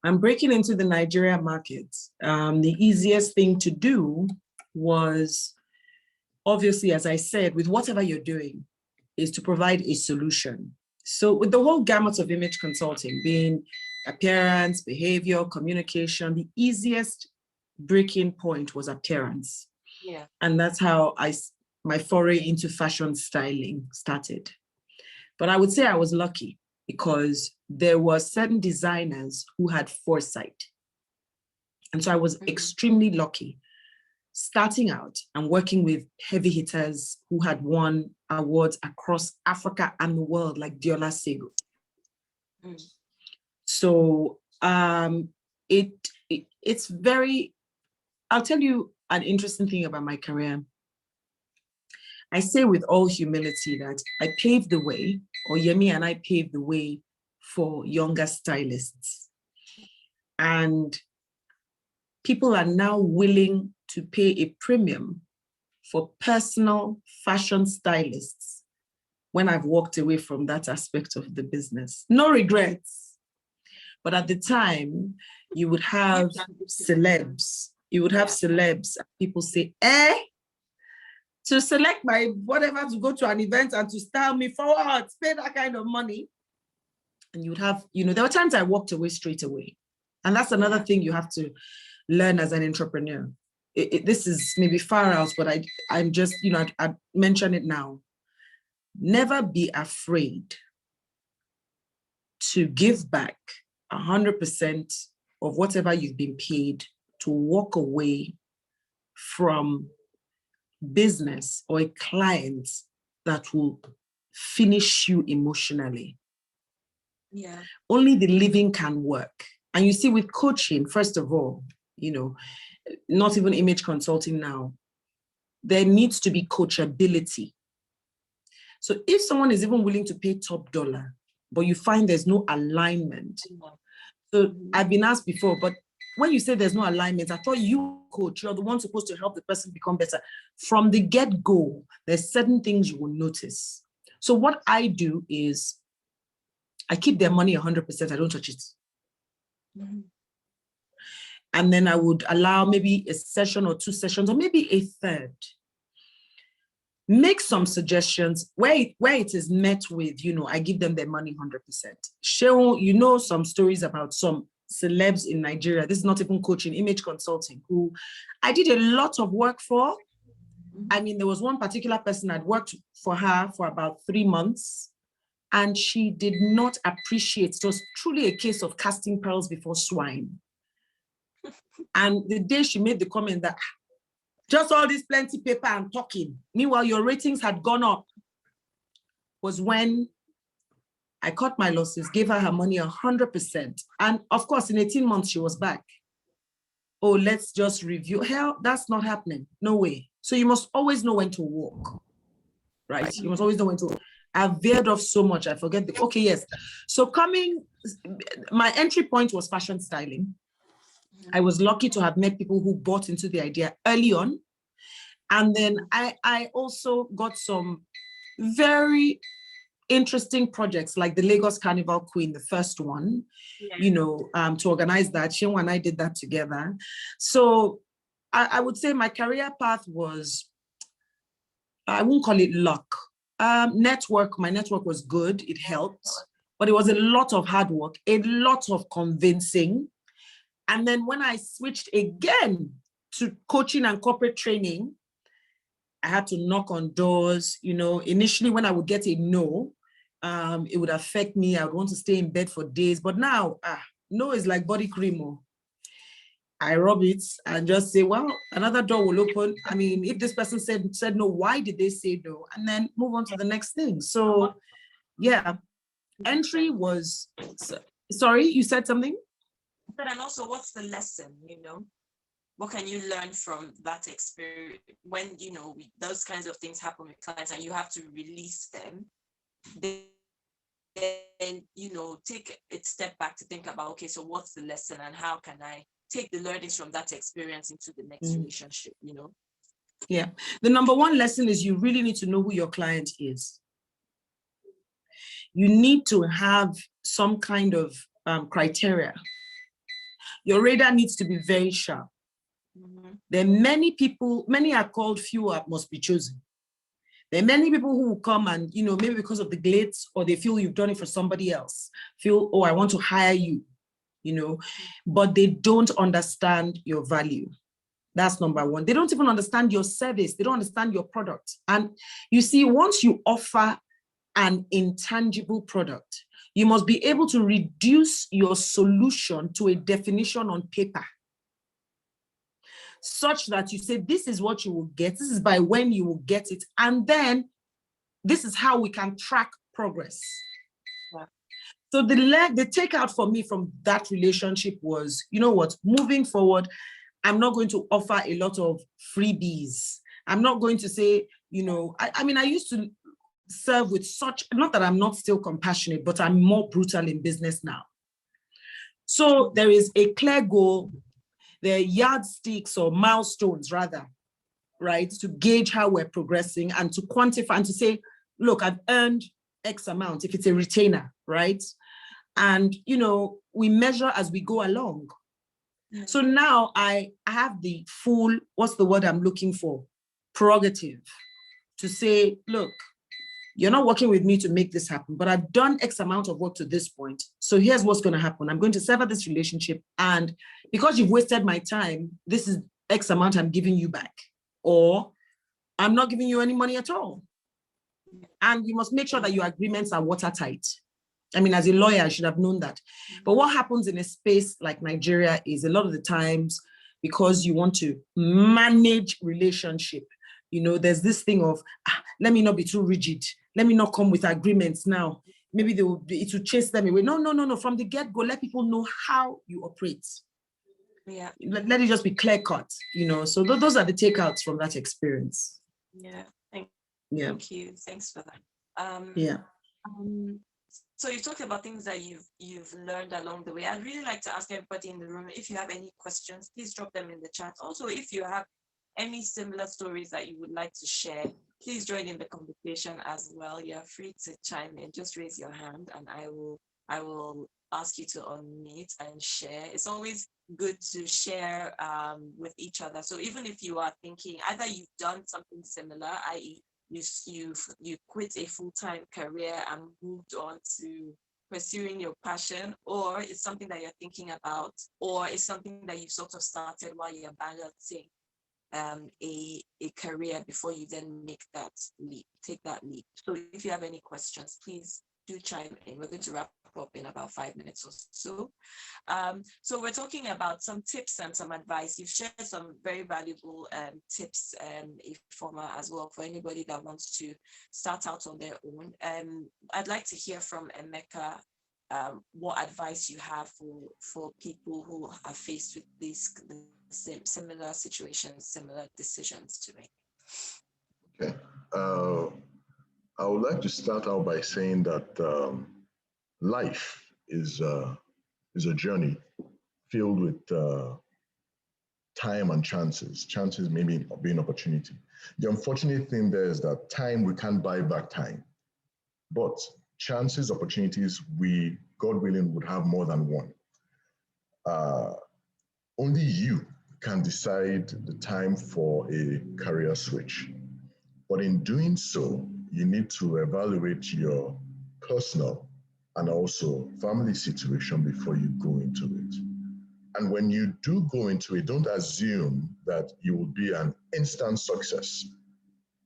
I'm breaking into the Nigeria market. The easiest thing to do was, obviously, as I said, with whatever you're doing, is to provide a solution. So with the whole gamut of image consulting, being appearance, behavior, communication, the easiest breaking point was appearance. Yeah. And that's how my foray into fashion styling started. But I would say I was lucky because there were certain designers who had foresight. And so I was extremely lucky starting out and working with heavy hitters who had won awards across Africa and the world, like Diola Sego. So it's very, I'll tell you an interesting thing about my career. I say with all humility that I paved the way, or Yemi and I paved the way for younger stylists. And people are now willing to pay a premium for personal fashion stylists when I've walked away from that aspect of the business. No regrets. But at the time, you would have celebs. You would have celebs. People say, to select my whatever to go to an event and to style me forward, pay that kind of money. And you would have, there were times I walked away straight away. And that's another thing you have to learn as an entrepreneur. This is maybe far out, but I'm just, I mention it now. Never be afraid to give back 100% of whatever you've been paid, to walk away from business or a client that will finish you emotionally. Yeah. Only the living can work. And you see, with coaching, first of all, not even image consulting now, there needs to be coachability. So if someone is even willing to pay top dollar, but you find there's no alignment. So I've been asked before, but when you say there's no alignment, I thought you, coach, you're the one supposed to help the person become better. From the get-go, there's certain things you will notice. So what I do is I keep their money 100%, I don't touch it. And then I would allow maybe a session or 2 sessions, or maybe a third. Make some suggestions where it is met with, I give them their money 100%. Share, some stories about some celebs in Nigeria. This is not even coaching, image consulting, who I did a lot of work for. I mean, there was one particular person I'd worked for her for about 3 months, and she did not appreciate. It was truly a case of casting pearls before swine. And the day she made the comment that just all this plenty paper and talking, meanwhile your ratings had gone up, was when I cut my losses, gave her money 100%. And of course, in 18 months, she was back. Oh, let's just review. Hell, that's not happening. No way. So you must always know when to walk, right? You must always know when to walk. I've veered off so much, I forget okay, yes. So my entry point was fashion styling. I was lucky to have met people who bought into the idea early on. And then I also got some very interesting projects like the Lagos Carnival Queen, the first one, to organize that. Shinwa and I did that together. So I would say my career path was, I won't call it luck. My network was good, it helped, but it was a lot of hard work, a lot of convincing. And then when I switched again to coaching and corporate training, I had to knock on doors. Initially when I would get a no, it would affect me. I would want to stay in bed for days. But now, no is like body cream. I rub it and just say, well, another door will open. I mean, if this person said no, why did they say no? And then move on to the next thing. So yeah, entry was, sorry, you said something? And also, what's the lesson, What can you learn from that experience when, those kinds of things happen with clients and you have to release them? then, you know, take a step back to think about, okay, so what's the lesson and how can I take the learnings from that experience into the next relationship, you know? Yeah. The number one lesson is you really need to know who your client is. You need to have some kind of criteria. Your radar needs to be very sharp. There are many people, many are called, few must be chosen. There are many people who will come and, you know, maybe because of the glitz, or they feel you've done it for somebody else, feel, oh, I want to hire you, you know, but they don't understand your value. That's number one. They don't even understand your service. They don't understand your product. And you see, once you offer an intangible product, you must be able to reduce your solution to a definition on paper, such that you say, this is what you will get, this is by when you will get it, and then this is how we can track progress. Yeah. So the takeout for me from that relationship was, you know what, moving forward, I'm not going to offer a lot of freebies. I'm not going to say, you know, I mean, I used to serve with such, not that I'm not still compassionate, but I'm more brutal in business now. So there is a clear goal. There are yardsticks or milestones rather, right? To gauge how we're progressing and to quantify and to say, look, I've earned X amount if it's a retainer, right? And, you know, we measure as we go along. So now I have the full, what's the word I'm looking for? Prerogative to say, look, you're not working with me to make this happen, but I've done X amount of work to this point. So here's what's going to happen. I'm going to sever this relationship. And because you've wasted my time, this is X amount I'm giving you back. Or I'm not giving you any money at all. And you must make sure that your agreements are watertight. I mean, as a lawyer, I should have known that. But what happens in a space like Nigeria is a lot of the times, because you want to manage relationship, you know, there's this thing of, let me not be too rigid. Let me not come with agreements now. Maybe it will chase them away. No. From the get-go, let people know how you operate. Yeah. Let it just be clear cut, you know. So those are the takeouts from that experience. Yeah. Thank you. Thanks for that. So you talked about things that you've learned along the way. I'd really like to ask everybody in the room, if you have any questions, please drop them in the chat. Also, if you have any similar stories that you would like to share, please join in the conversation as well. You're free to chime in. Just raise your hand and I will ask you to unmute and share. It's always good to share with each other. So even if you are thinking either you've done something similar, i.e. you quit a full-time career and moved on to pursuing your passion, or it's something that you're thinking about, or it's something that you've sort of started while you're balancing a career before you then take that leap. So if you have any questions, please do chime in. We're going to wrap up in about 5 minutes or so. So we're talking about some tips and some advice. You've shared some very valuable tips, Ifeoma, as well, for anybody that wants to start out on their own. I'd like to hear from Emeka what advice you have for people who are faced with these similar situations, similar decisions to make. Okay. I would like to start out by saying that life is a journey filled with time and chances. Chances maybe being opportunity. The unfortunate thing there is that time, we can't buy back time. But chances, opportunities, we, God willing, would have more than one. Only you can decide the time for a career switch. But in doing so, you need to evaluate your personal and also family situation before you go into it. And when you do go into it, don't assume that you will be an instant success.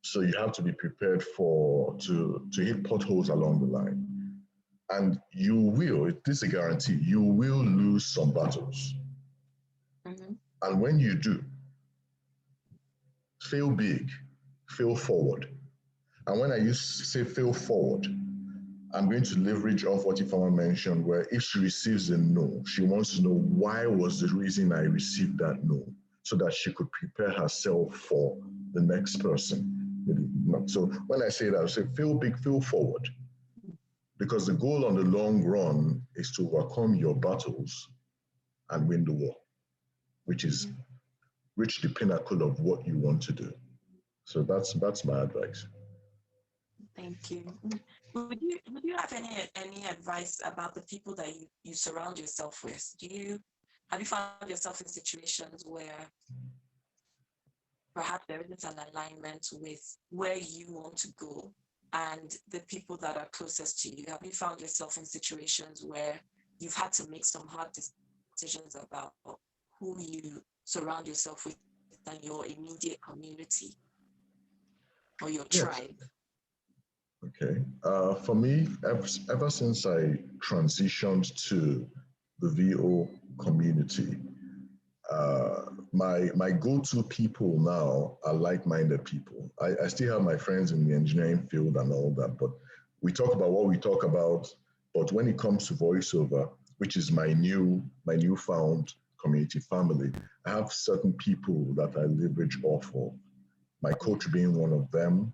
So you have to be prepared to hit potholes along the line. And you will, this is a guarantee, you will lose some battles. Mm-hmm. And when you do, fail big, fail forward. And when I say fail forward, I'm going to leverage off what Ifeoma mentioned, where if she receives a no, she wants to know why was the reason I received that no, so that she could prepare herself for the next person. Maybe not. So when I say that, I say fail big, fail forward. because the goal on the long run is to overcome your battles and win the war, which is reach the pinnacle of what you want to do. So that's my advice. Thank you. Would you have any advice about the people that you surround yourself with? Have you found yourself in situations where perhaps there isn't an alignment with where you want to go and the people that are closest to you? Have you found yourself in situations where you've had to make some hard decisions about who you surround yourself with and your immediate community or your tribe? Okay. For me, ever since I transitioned to the VO community, my go-to people now are like-minded people. I still have my friends in the engineering field and all that, but we talk about what we talk about. But when it comes to voiceover, which is my newfound community family, I have certain people that I leverage off of. My coach being one of them,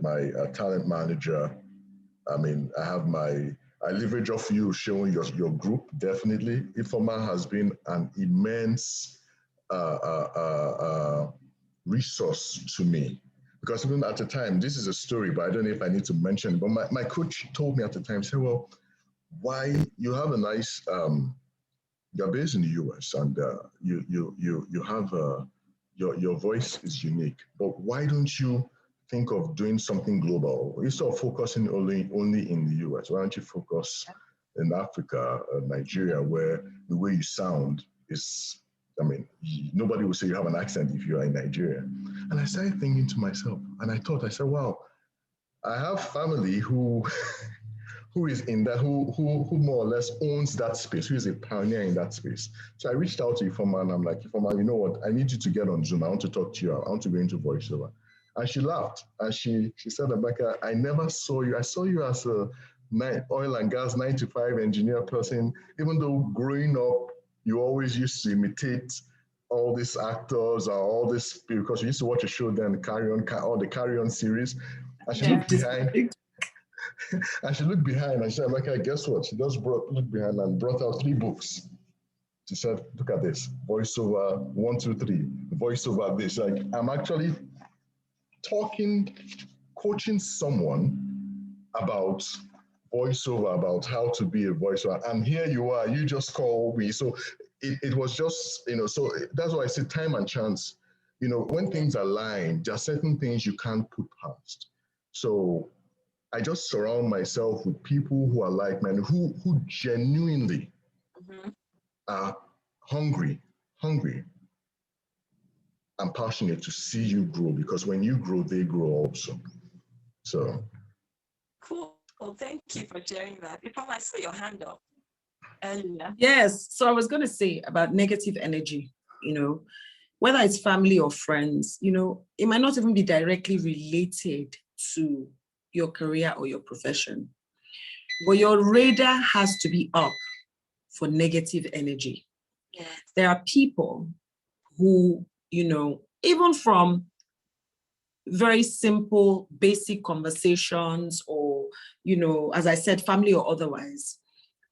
my talent manager. I mean, I leverage off you showing your group, definitely. Informa has been an immense resource to me. Because even at the time, this is a story, but I don't know if I need to mention it, but my coach told me at the time, said, well, why you have a nice, you're based in the US and you have, your voice is unique, but why don't you think of doing something global? Instead of focusing only in the US, why don't you focus in Africa, Nigeria, where the way you sound is, I mean, nobody will say you have an accent if you are in Nigeria. And I started thinking to myself, and I said, wow, I have family who is in that, who more or less owns that space, who is a pioneer in that space. So I reached out to Ifoma and I'm like, Ifoma, you know what? I need you to get on Zoom. I want to talk to you. I want to go into voiceover. And she laughed and she said, Rebecca, I never saw you. I saw you as a oil and gas 9-to-5 engineer person, even though growing up, you always used to imitate all these actors or all this, because you used to watch a show then, all the Carry On series. And she looked behind. And she looked behind and she said, Rebecca, guess what? She just looked behind and brought out 3 books. She said, look at this, voiceover 1, 2, 3, voiceover this. Like, I'm actually coaching someone about voiceover, about how to be a voiceover. And here you are, you just call me. So it was just, so that's why I say time and chance. When things align, there are certain things you can't put past. So I just surround myself with people who are like-minded, who genuinely are hungry and passionate to see you grow, because when you grow, they grow also. So. Cool. Well, thank you for sharing that. If I saw your hand up earlier. Yes. So I was going to say about negative energy, whether it's family or friends, it might not even be directly related to your career or your profession, but your radar has to be up for negative energy. Yeah. There are people who, even from very simple, basic conversations or, as I said, family or otherwise,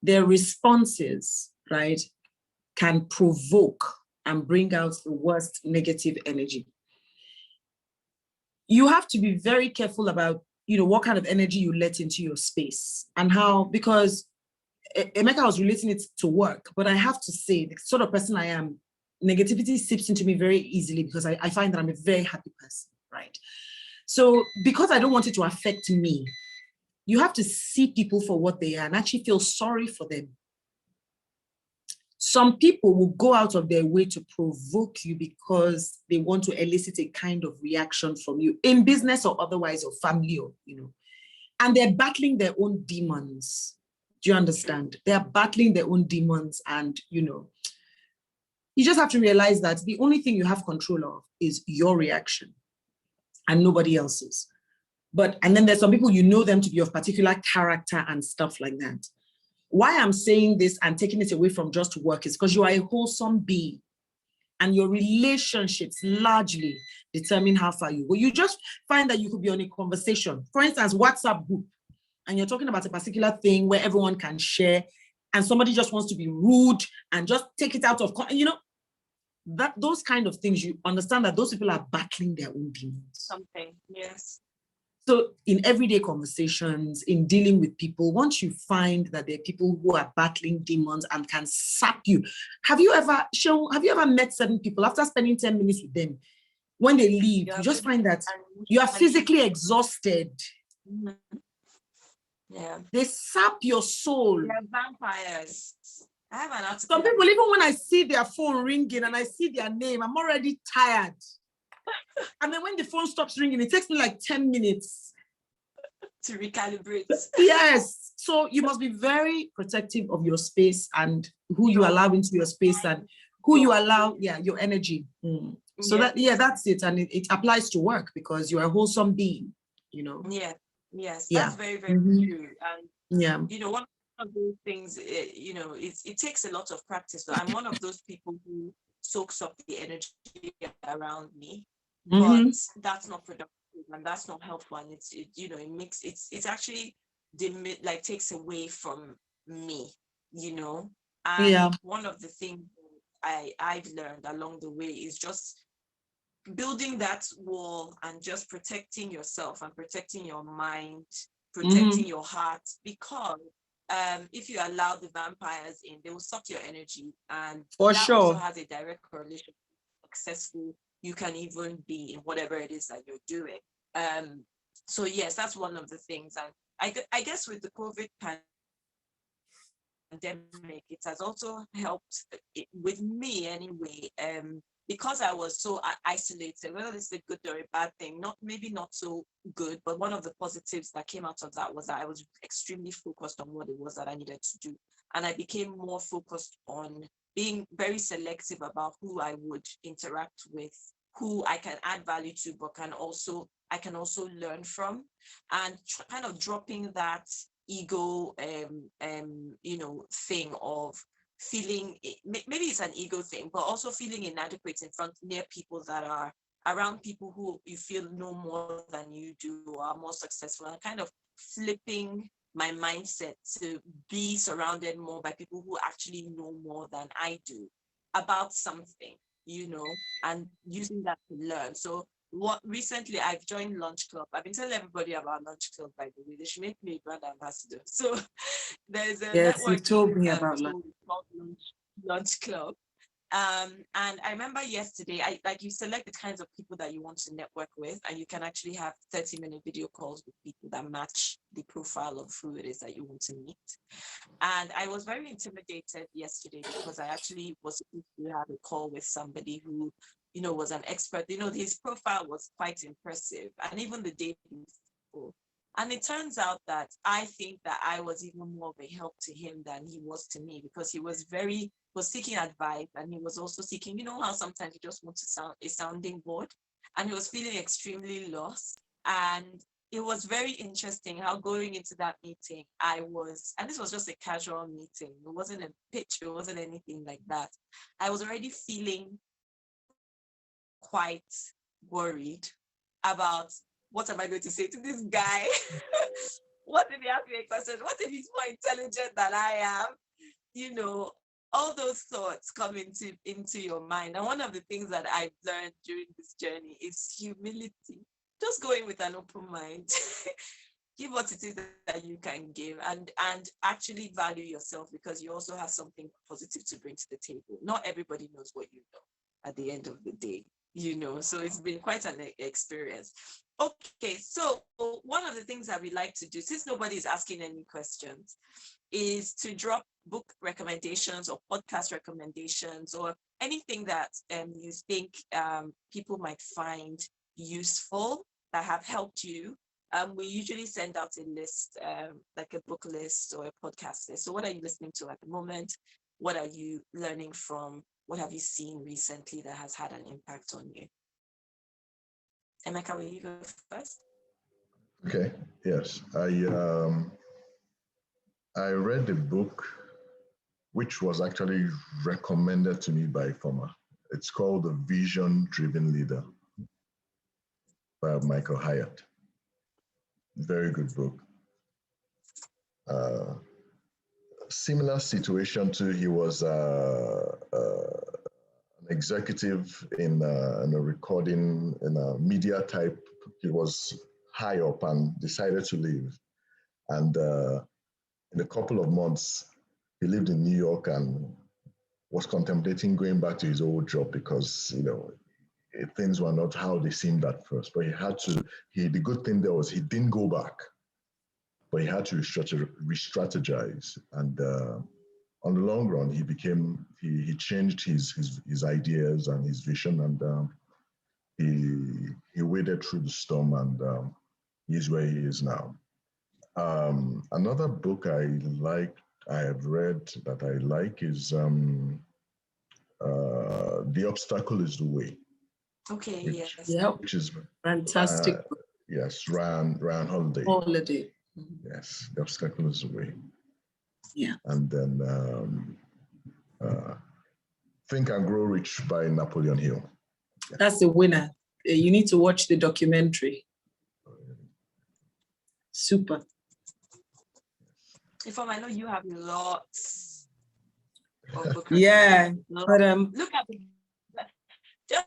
their responses, right, can provoke and bring out the worst negative energy. You have to be very careful about, what kind of energy you let into your space and how, because Emeka was relating it to work, but I have to say the sort of person I am, negativity seeps into me very easily because I find that I'm a very happy person, right? So because I don't want it to affect me, you have to see people for what they are and actually feel sorry for them. Some people will go out of their way to provoke you because they want to elicit a kind of reaction from you in business or otherwise, or family, or, and they're battling their own demons. Do you understand? They're battling their own demons and, you just have to realize that the only thing you have control of is your reaction and nobody else's. And then there's some people, them to be of particular character and stuff like that. Why I'm saying this and taking it away from just work is because you are a wholesome being and your relationships largely determine how far you go. You just find that you could be on a conversation. For instance, WhatsApp group. and you're talking about a particular thing where everyone can share, and somebody just wants to be rude and just take it out of, that those kind of things, you understand that those people are battling their own demons. Something, yes. So in everyday conversations, in dealing with people, once you find that there are people who are battling demons and can sap you, have you ever met certain people after spending 10 minutes with them, when they leave, you just find that you are physically exhausted. Mm-hmm. Yeah. They sap your soul. They are vampires. I have an article. Some people, even when I see their phone ringing and I see their name, I'm already tired. And then when the phone stops ringing, it takes me like 10 minutes to recalibrate. Yes. So you must be very protective of your space and who you allow into your space and who you allow, your energy. So that's it. And it applies to work because you're a wholesome being, Yes, that's very, very true. And one of those things, it takes a lot of practice. So I'm one of those people who soaks up the energy around me, but that's not productive and that's not helpful. And it actually takes away from me, And one of the things I've learned along the way is just building that wall and just protecting yourself and protecting your mind, protecting your heart, because if you allow the vampires in, they will suck your energy, and also has a direct correlation with how successful you can even be in whatever it is that you're doing. So yes, that's one of the things. And I guess with the COVID pandemic, it has also helped with me anyway, because I was so isolated. Whether it's a good or a bad thing, maybe not so good, but one of the positives that came out of that was that I was extremely focused on what it was that I needed to do. And I became more focused on being very selective about who I would interact with, who I can add value to, but I can also learn from, and kind of dropping that ego thing of feeling, maybe it's an ego thing, but also feeling inadequate near people that are around people who you feel know more than you do or are more successful, and kind of flipping my mindset to be surrounded more by people who actually know more than I do about something, and using that to learn. So recently I've joined Lunch Club. I've been telling everybody about Lunch Club, by the way. They should make me a brand ambassador. So there's a network. You told me about called Lunch Club. And I remember yesterday, you select the kinds of people that you want to network with, and you can actually have 30-minute video calls with people that match the profile of who it is that you want to meet. And I was very intimidated yesterday because I actually was supposed to have a call with somebody who, was an expert. His profile was quite impressive, and even the day before. And it turns out that I think that I was even more of a help to him than he was to me, because he was seeking advice, and he was also seeking, how sometimes you just want to sound a sounding board, and he was feeling extremely lost. And it was very interesting how going into that meeting, and this was just a casual meeting. It wasn't a pitch. It wasn't anything like that. I was already feeling quite worried about, what am I going to say to this guy? What if he asks me a question? What if he's more intelligent than I am? All those thoughts come into your mind. And one of the things that I've learned during this journey is humility. Just go in with an open mind. Give what it is that you can give, and actually value yourself, because you also have something positive to bring to the table. Not everybody knows what you know at the end of the day, so it's been quite an experience. Okay, so one of the things that we like to do, since nobody is asking any questions, is to drop book recommendations or podcast recommendations or anything that you think people might find useful that have helped you. We usually send out a list, like a book list or a podcast list. So what are you listening to at the moment? What are you learning from? What have you seen recently that has had an impact on you? Emeka, will you go first? Okay, yes. I read a book which was actually recommended to me by Foma. It's called The Vision Driven Leader by Michael Hyatt. Very good book. similar situation too. He was an executive in a recording, in a media type. He was high up and decided to leave. And in a couple of months, he lived in New York and was contemplating going back to his old job because, things were not how they seemed at first. But he had to, the good thing there was he didn't go back, but he had to re-strategize. And on the long run, he changed his ideas and his vision, and he waded through the storm, and he's where he is now. Another book I have read that I like is The Obstacle is the Way. Okay, yes. Which is Fantastic. Yes, Ryan Holiday. Holiday. Yes, The Obstacle is the Way. Yeah. And then Think and Grow Rich by Napoleon Hill. Yeah. That's the winner. You need to watch the documentary. Super. Ifeoma, I know you have lots of book Yeah, recommendations. but look at the just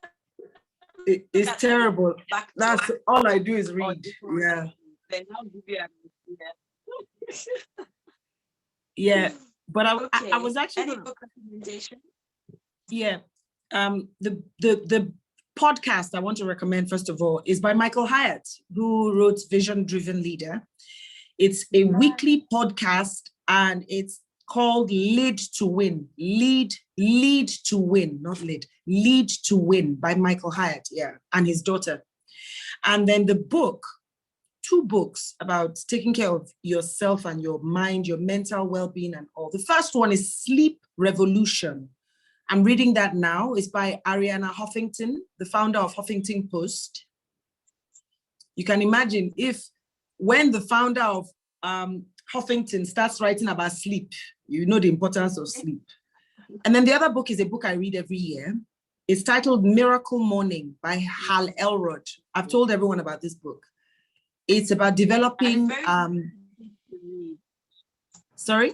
it's terrible. back to That's all I do is read. Yeah. Then I'll give you a Yeah. But okay. I was actually Any book recommendation? Yeah. The podcast I want to recommend, first of all, is by Michael Hyatt, who wrote Vision Driven Leader. It's a weekly podcast and it's called Lead to Win. Lead to Win, not lead. Lead to Win by Michael Hyatt, yeah, and his daughter. And then the book, 2 books about taking care of yourself and your mind, your mental well-being and all. The first one is Sleep Revolution. I'm reading that now. It's by Arianna Huffington, the founder of Huffington Post. You can imagine when the founder of Huffington starts writing about sleep, you know the importance of sleep. And then the other book is a book I read every year. It's titled Miracle Morning by Hal Elrod. I've told everyone about this book. It's about developing, sorry?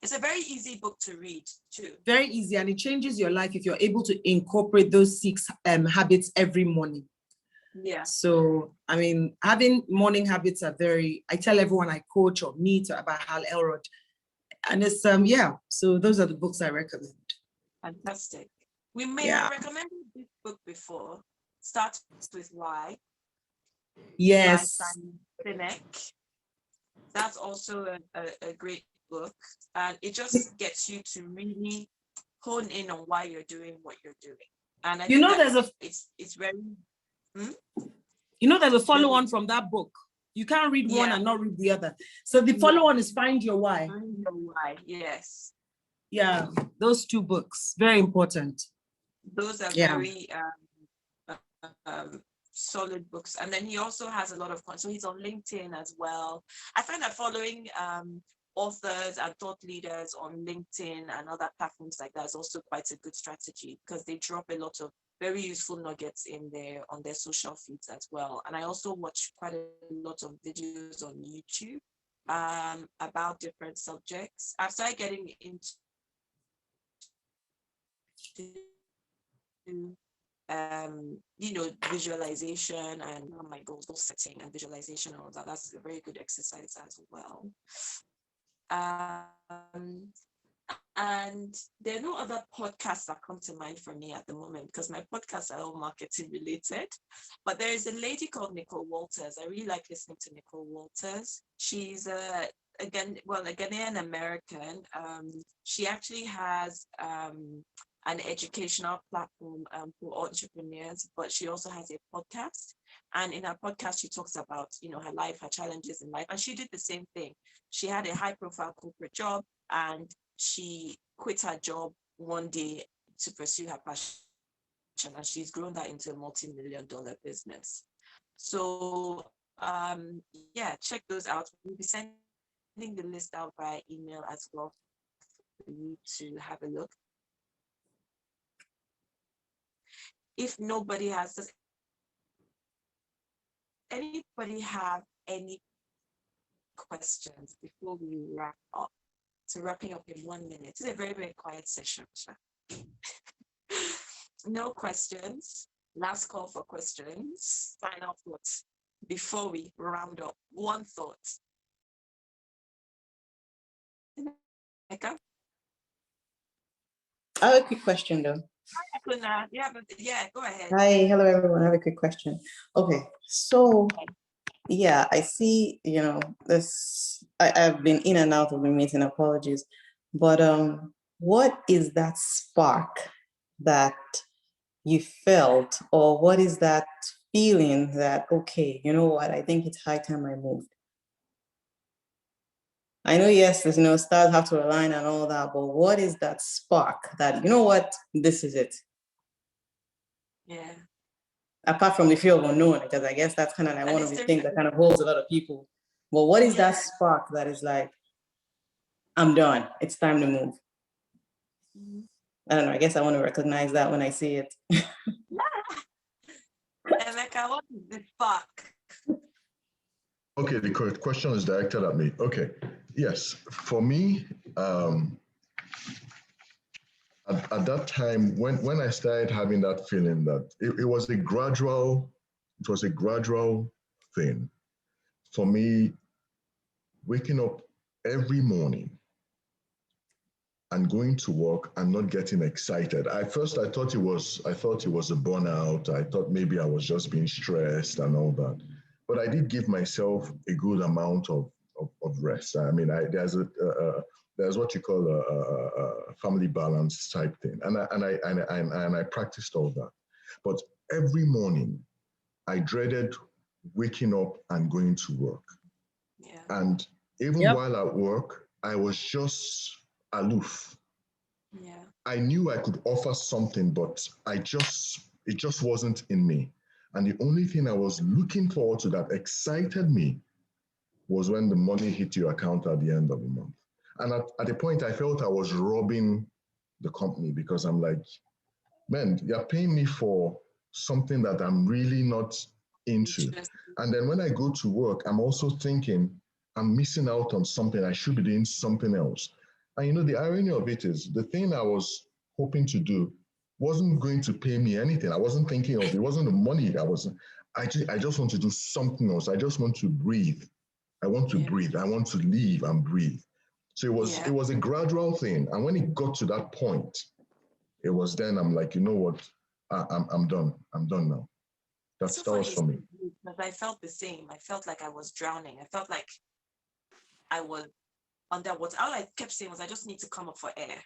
It's a very easy book to read too. Very easy, and it changes your life if you're able to incorporate those 6 habits every morning. Yeah. So, I mean, having morning habits are I tell everyone I coach or meet about Hal Elrod. And it's, so those are the books I recommend. Fantastic. We may have recommended this book before. Starts with Why. Yes. By Simon Sinek. That's also a great book. And it just gets you to really hone in on why you're doing what you're doing. And I think it's very... there's a follow-on from that book. You can't read one and not read the other. So the follow-on is Find Your Why. Find Your Why, yes. Yeah, those 2 books, very important. Those are very solid books. And then he also has a lot of content. So he's on LinkedIn as well. I find that following authors and thought leaders on LinkedIn and other platforms like that is also quite a good strategy because they drop a lot of very useful nuggets on their social feeds as well. And I also watch quite a lot of videos on YouTube about different subjects. I've started getting into visualization and my goal setting and visualization and all that. That's a very good exercise as well. And there are no other podcasts that come to mind for me at the moment because my podcasts are all marketing related. But there is a lady called Nicole Walters. I really like listening to Nicole Walters. She's a Ghanaian American. She actually has an educational platform for entrepreneurs, but she also has a podcast. And in her podcast, she talks about, her life, her challenges in life. And she did the same thing. She had a high profile corporate job and she quit her job one day to pursue her passion. And she's grown that into a multi-million-dollar business. So check those out. We'll be sending the list out by email as well for you to have a look. If nobody has, does anybody have any questions before we wrap up. So wrapping up in 1 minute. It's a very, very quiet session. No questions. Last call for questions. Final thoughts before we round up. One thought. Eka? I have a quick question though. Akuna, yeah, go ahead. Hi, hello everyone. I have a quick question. Okay, so yeah, I see, this, I've been in and out of the meeting, apologies. But what is that spark that you felt, or what is that feeling that, okay, you know what, I think it's high time I moved? I know, yes, there's, stars have to align and all that, but what is that spark that, you know what, this is it? Yeah. Apart from the fear of unknown, because I guess that's kind of like And one of it's the things that different. kind of holds a lot of people. But what is that Yeah. spark that is like, I'm done, it's time to move? Mhm. I don't know, I guess I want to recognize that when I see it. Emeka, what is the spark? Okay, the question is directed at me. Okay, yes, for me, at that time, when I started having that feeling that it was a gradual thing. For me, waking up every morning and going to work and not getting excited. At first, I thought it was a burnout. I thought maybe I was just being stressed and all that. But I did give myself a good amount of rest. I mean, there's what you call a family balance type thing, and I practiced all that. But every morning, I dreaded waking up and going to work. Yeah. And even Yep. while at work, I was just aloof. Yeah. I knew I could offer something, but it just wasn't in me. And the only thing I was looking forward to that excited me was when the money hit your account at the end of the month. And at a point, I felt I was robbing the company because I'm like, man, you're paying me for something that I'm really not into. And then when I go to work, I'm also thinking, I'm missing out on something. I should be doing something else. And the irony of it is the thing I was hoping to do wasn't going to pay me anything. I wasn't thinking of it. Wasn't the money I just want to do something else. I just want to breathe. I want to breathe. I want to live and breathe. So it was a gradual thing. And when it got to that point, it was then I'm like, you know what? I'm done. I'm done now. That was for me. Because I felt the same. I felt like I was drowning. I felt like I was underwater. All I kept saying was, I just need to come up for air.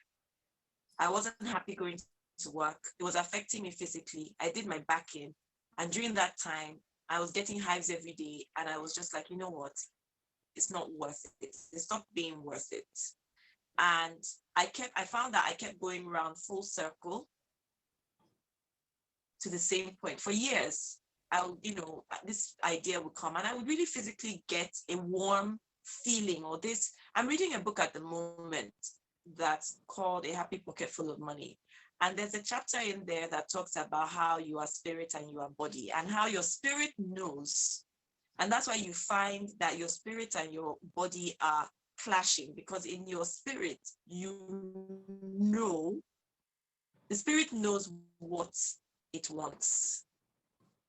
I wasn't happy going to work. It was affecting me physically. I did my back in. And during that time, I was getting hives every day. And I was just like, you know what? It's not worth it. It's not being worth it. And I found that I kept going around full circle to the same point for years. This idea would come and I would really physically get a warm feeling or this. I'm reading a book at the moment that's called A Happy Pocket Full of Money. And there's a chapter in there that talks about how you are spirit and you are body and how your spirit knows. And that's why you find that your spirit and your body are clashing, because in your spirit, the spirit knows what it wants.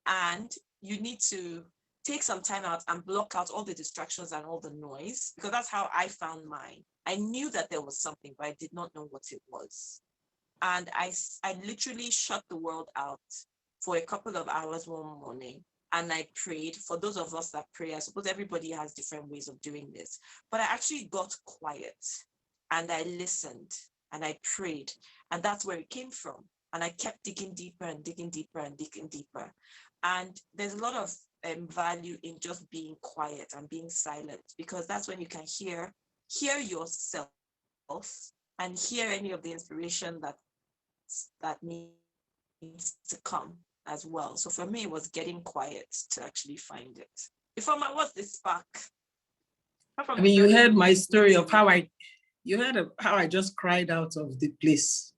And you need to take some time out and block out all the distractions and all the noise, because that's how I found mine. I knew that there was something, but I did not know what it was. And I literally shut the world out for a couple of hours one morning. And I prayed. For those of us that pray, I suppose everybody has different ways of doing this. But I actually got quiet and I listened and I prayed. And that's where it came from. And I kept digging deeper and digging deeper and digging deeper. And there's a lot of value in just being quiet and being silent, because that's when you can hear yourself and hear any of the inspiration that needs to come as well. So for me, it was getting quiet to actually find it. What's the spark? I mean, you heard my story of how I just cried out of the place.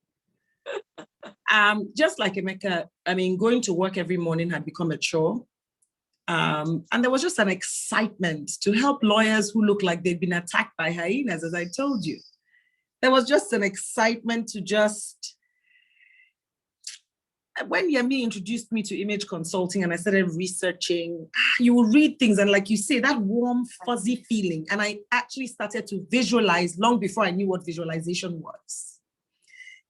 Just like Emeka, I mean, going to work every morning had become a chore. And there was just an excitement to help lawyers who look like they've been attacked by hyenas, as I told you. There was just an excitement to just, when Yemi introduced me to image consulting and I started researching, you will read things and like you say, that warm, fuzzy feeling. And I actually started to visualize long before I knew what visualization was.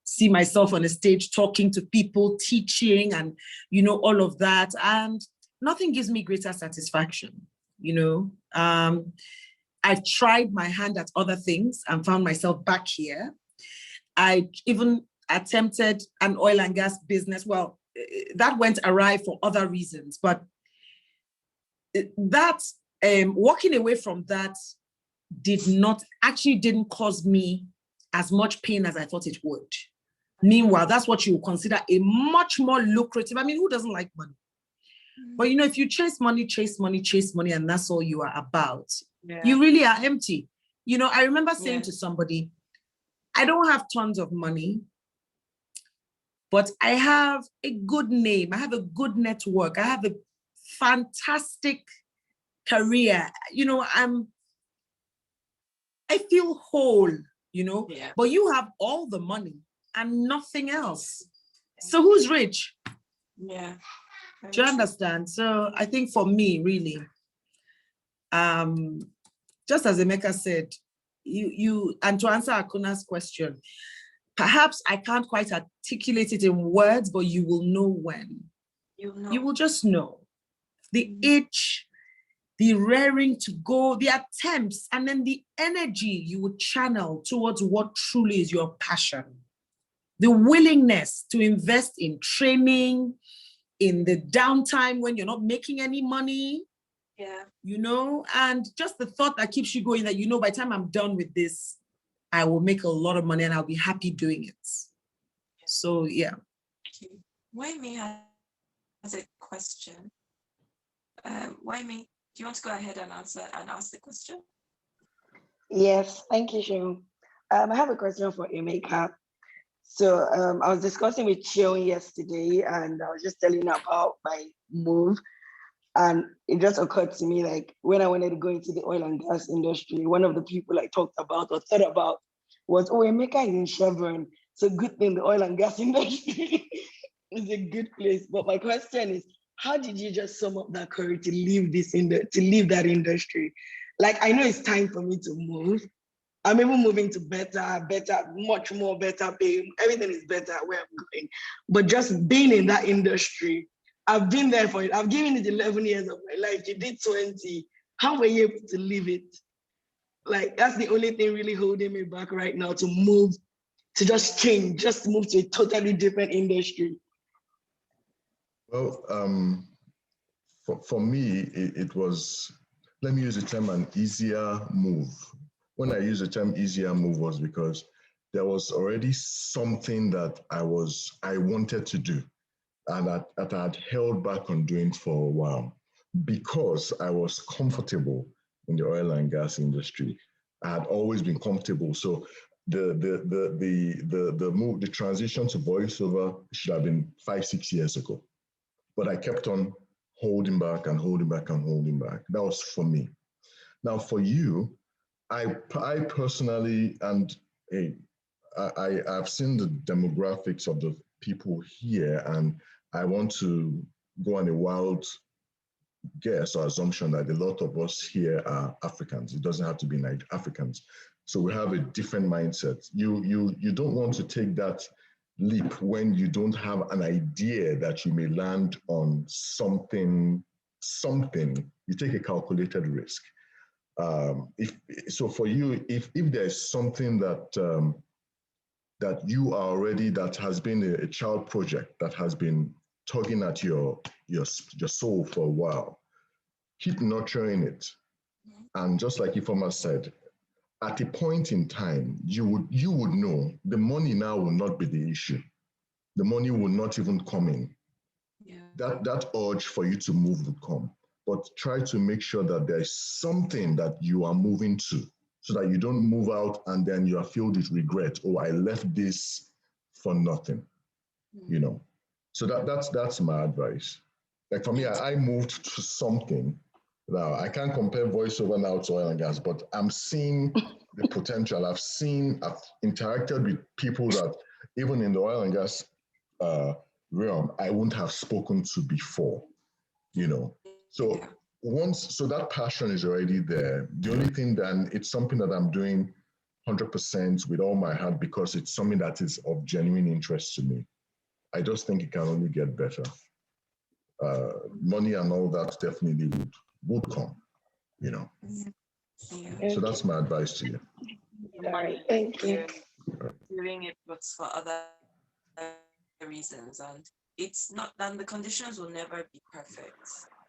See myself on a stage talking to people, teaching and, you know, all of that. And nothing gives me greater satisfaction, you know. I've tried my hand at other things and found myself back here. I even attempted an oil and gas business. Well, that went awry for other reasons, but that walking away from that didn't cause me as much pain as I thought it would. Meanwhile, that's what you would consider a much more lucrative. I mean, who doesn't like money? But you know, if you chase money, and that's all you are about, you really are empty. You know, I remember saying to somebody, I don't have tons of money, but I have a good name. I have a good network. I have a fantastic career. You know, I feel whole, you know, but you have all the money and nothing else. So who's rich? Yeah. Do you understand? So I think for me, really, just as Emeka said, and to answer Akuna's question, perhaps I can't quite articulate it in words, but you will know when. You will just know. The itch, the raring to go, the attempts, and then the energy you would channel towards what truly is your passion. The willingness to invest in training, in the downtime when you're not making any money, you know, and just the thought that keeps you going that, you know, by the time I'm done with this, I will make a lot of money and I'll be happy doing it. So, yeah. Waimi has a question. Waimi, do you want to go ahead and ask the question? Yes, thank you, Sharon. I have a question for Emeka. So I was discussing with Chion yesterday and I was just telling her about my move. And it just occurred to me, like when I wanted to go into the oil and gas industry, one of the people I talked about or thought about was, oh, Emeka is in Chevron. It's a good thing the oil and gas industry is a good place. But my question is, how did you just sum up that courage to leave that industry? Like, I know it's time for me to move. I'm even moving to better, much more better pay. Everything is better where I'm going. But just being in that industry, I've been there for it. I've given it 11 years of my life. You did 20. How were you able to leave it? Like, that's the only thing really holding me back right now, to move, to just change, just move to a totally different industry. Well, for me, it was, let me use the term, an easier move. When I use the term easier move was because there was already something that I wanted to do and that I had held back on doing for a while because I was comfortable in the oil and gas industry. I had always been comfortable. So the move, the transition to voiceover should have been 5-6 years ago. But I kept on holding back and holding back and holding back. That was for me. Now for you, I personally, and I've seen the demographics of the people here, and I want to go on a wild guess or assumption that a lot of us here are Africans. It doesn't have to be Africans. So we have a different mindset. You don't want to take that leap when you don't have an idea that you may land on something. You take a calculated risk. So for you, if there's something that you are already, that has been a child project that has been tugging at your soul for a while, keep nurturing it. And just like Ifeoma said, at a point in time, you would know the money now will not be the issue. The money will not even come in. Yeah. That urge for you to move would come. But try to make sure that there's something that you are moving to, so that you don't move out and then you are filled with regret. Oh, I left this for nothing, you know. So that's my advice. Like for me, I moved to something. Now, I can't compare voiceover now to oil and gas, but I'm seeing the potential. I've interacted with people that even in the oil and gas realm, I wouldn't have spoken to before, you know. So so that passion is already there. The only thing then, it's something that I'm doing 100% with all my heart because it's something that is of genuine interest to me. I just think it can only get better. Money and all that definitely would come, you know. Yeah. So that's my advice to you. All right, thank you. Doing it, but for other reasons, and it's not. Then the conditions will never be perfect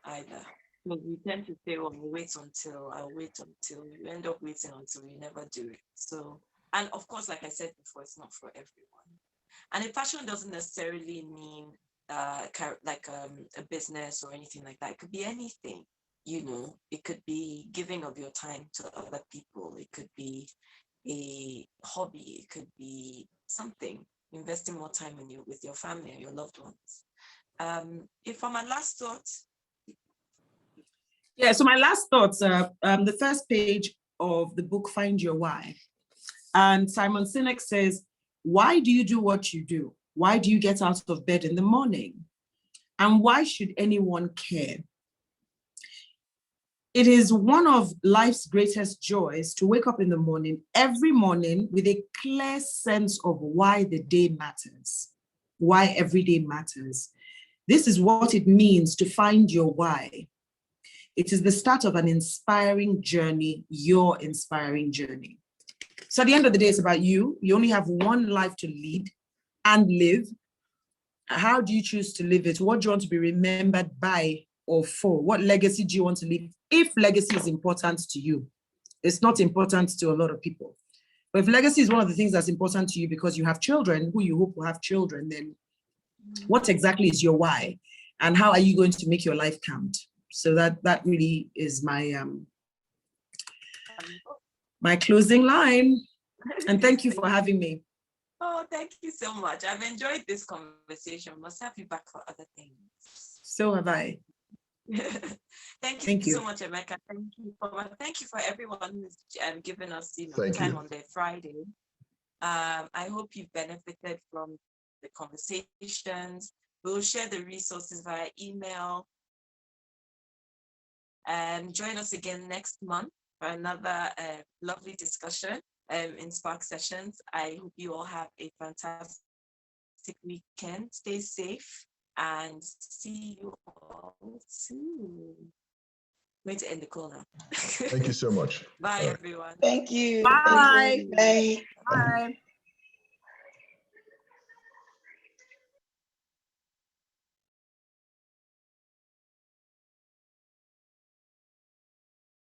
either. But we tend to say, "Oh, I'll wait until." You end up waiting until you never do it. So, and of course, like I said before, it's not for everyone. And a passion doesn't necessarily mean like a business or anything like that. It could be anything, you know. It could be giving of your time to other people. It could be a hobby. It could be something, investing more time with your family and your loved ones. If for my last thought. Yeah, so my last thoughts are the first page of the book, Find Your Why. And Simon Sinek says, why do you do what you do? Why do you get out of bed in the morning? And why should anyone care? It is one of life's greatest joys to wake up in the morning, every morning, with a clear sense of why the day matters, why every day matters. This is what it means to find your why. It is the start of an inspiring journey, your inspiring journey. So at the end of the day, it's about you. You only have one life to lead and live. How do you choose to live it? What do you want to be remembered by or for? What legacy do you want to leave? If legacy is important to you, it's not important to a lot of people. But if legacy is one of the things that's important to you because you have children who you hope will have children, then what exactly is your why? And how are you going to make your life count? So that really is my my closing line. And thank you for having me. Oh, thank you so much. I've enjoyed this conversation. Must have you back for other things. So have I. Thank you so much, Emeka. Thank you for everyone who's given us time on their Friday. I hope you've benefited from the conversations. We'll share the resources via email. And join us again next month for another lovely discussion in Spark Sessions. I hope you all have a fantastic weekend. Stay safe and see you all soon. I'm going to end the call now. Thank you so much. Bye, everyone. Thank you. Bye. Thank you. Bye. Bye.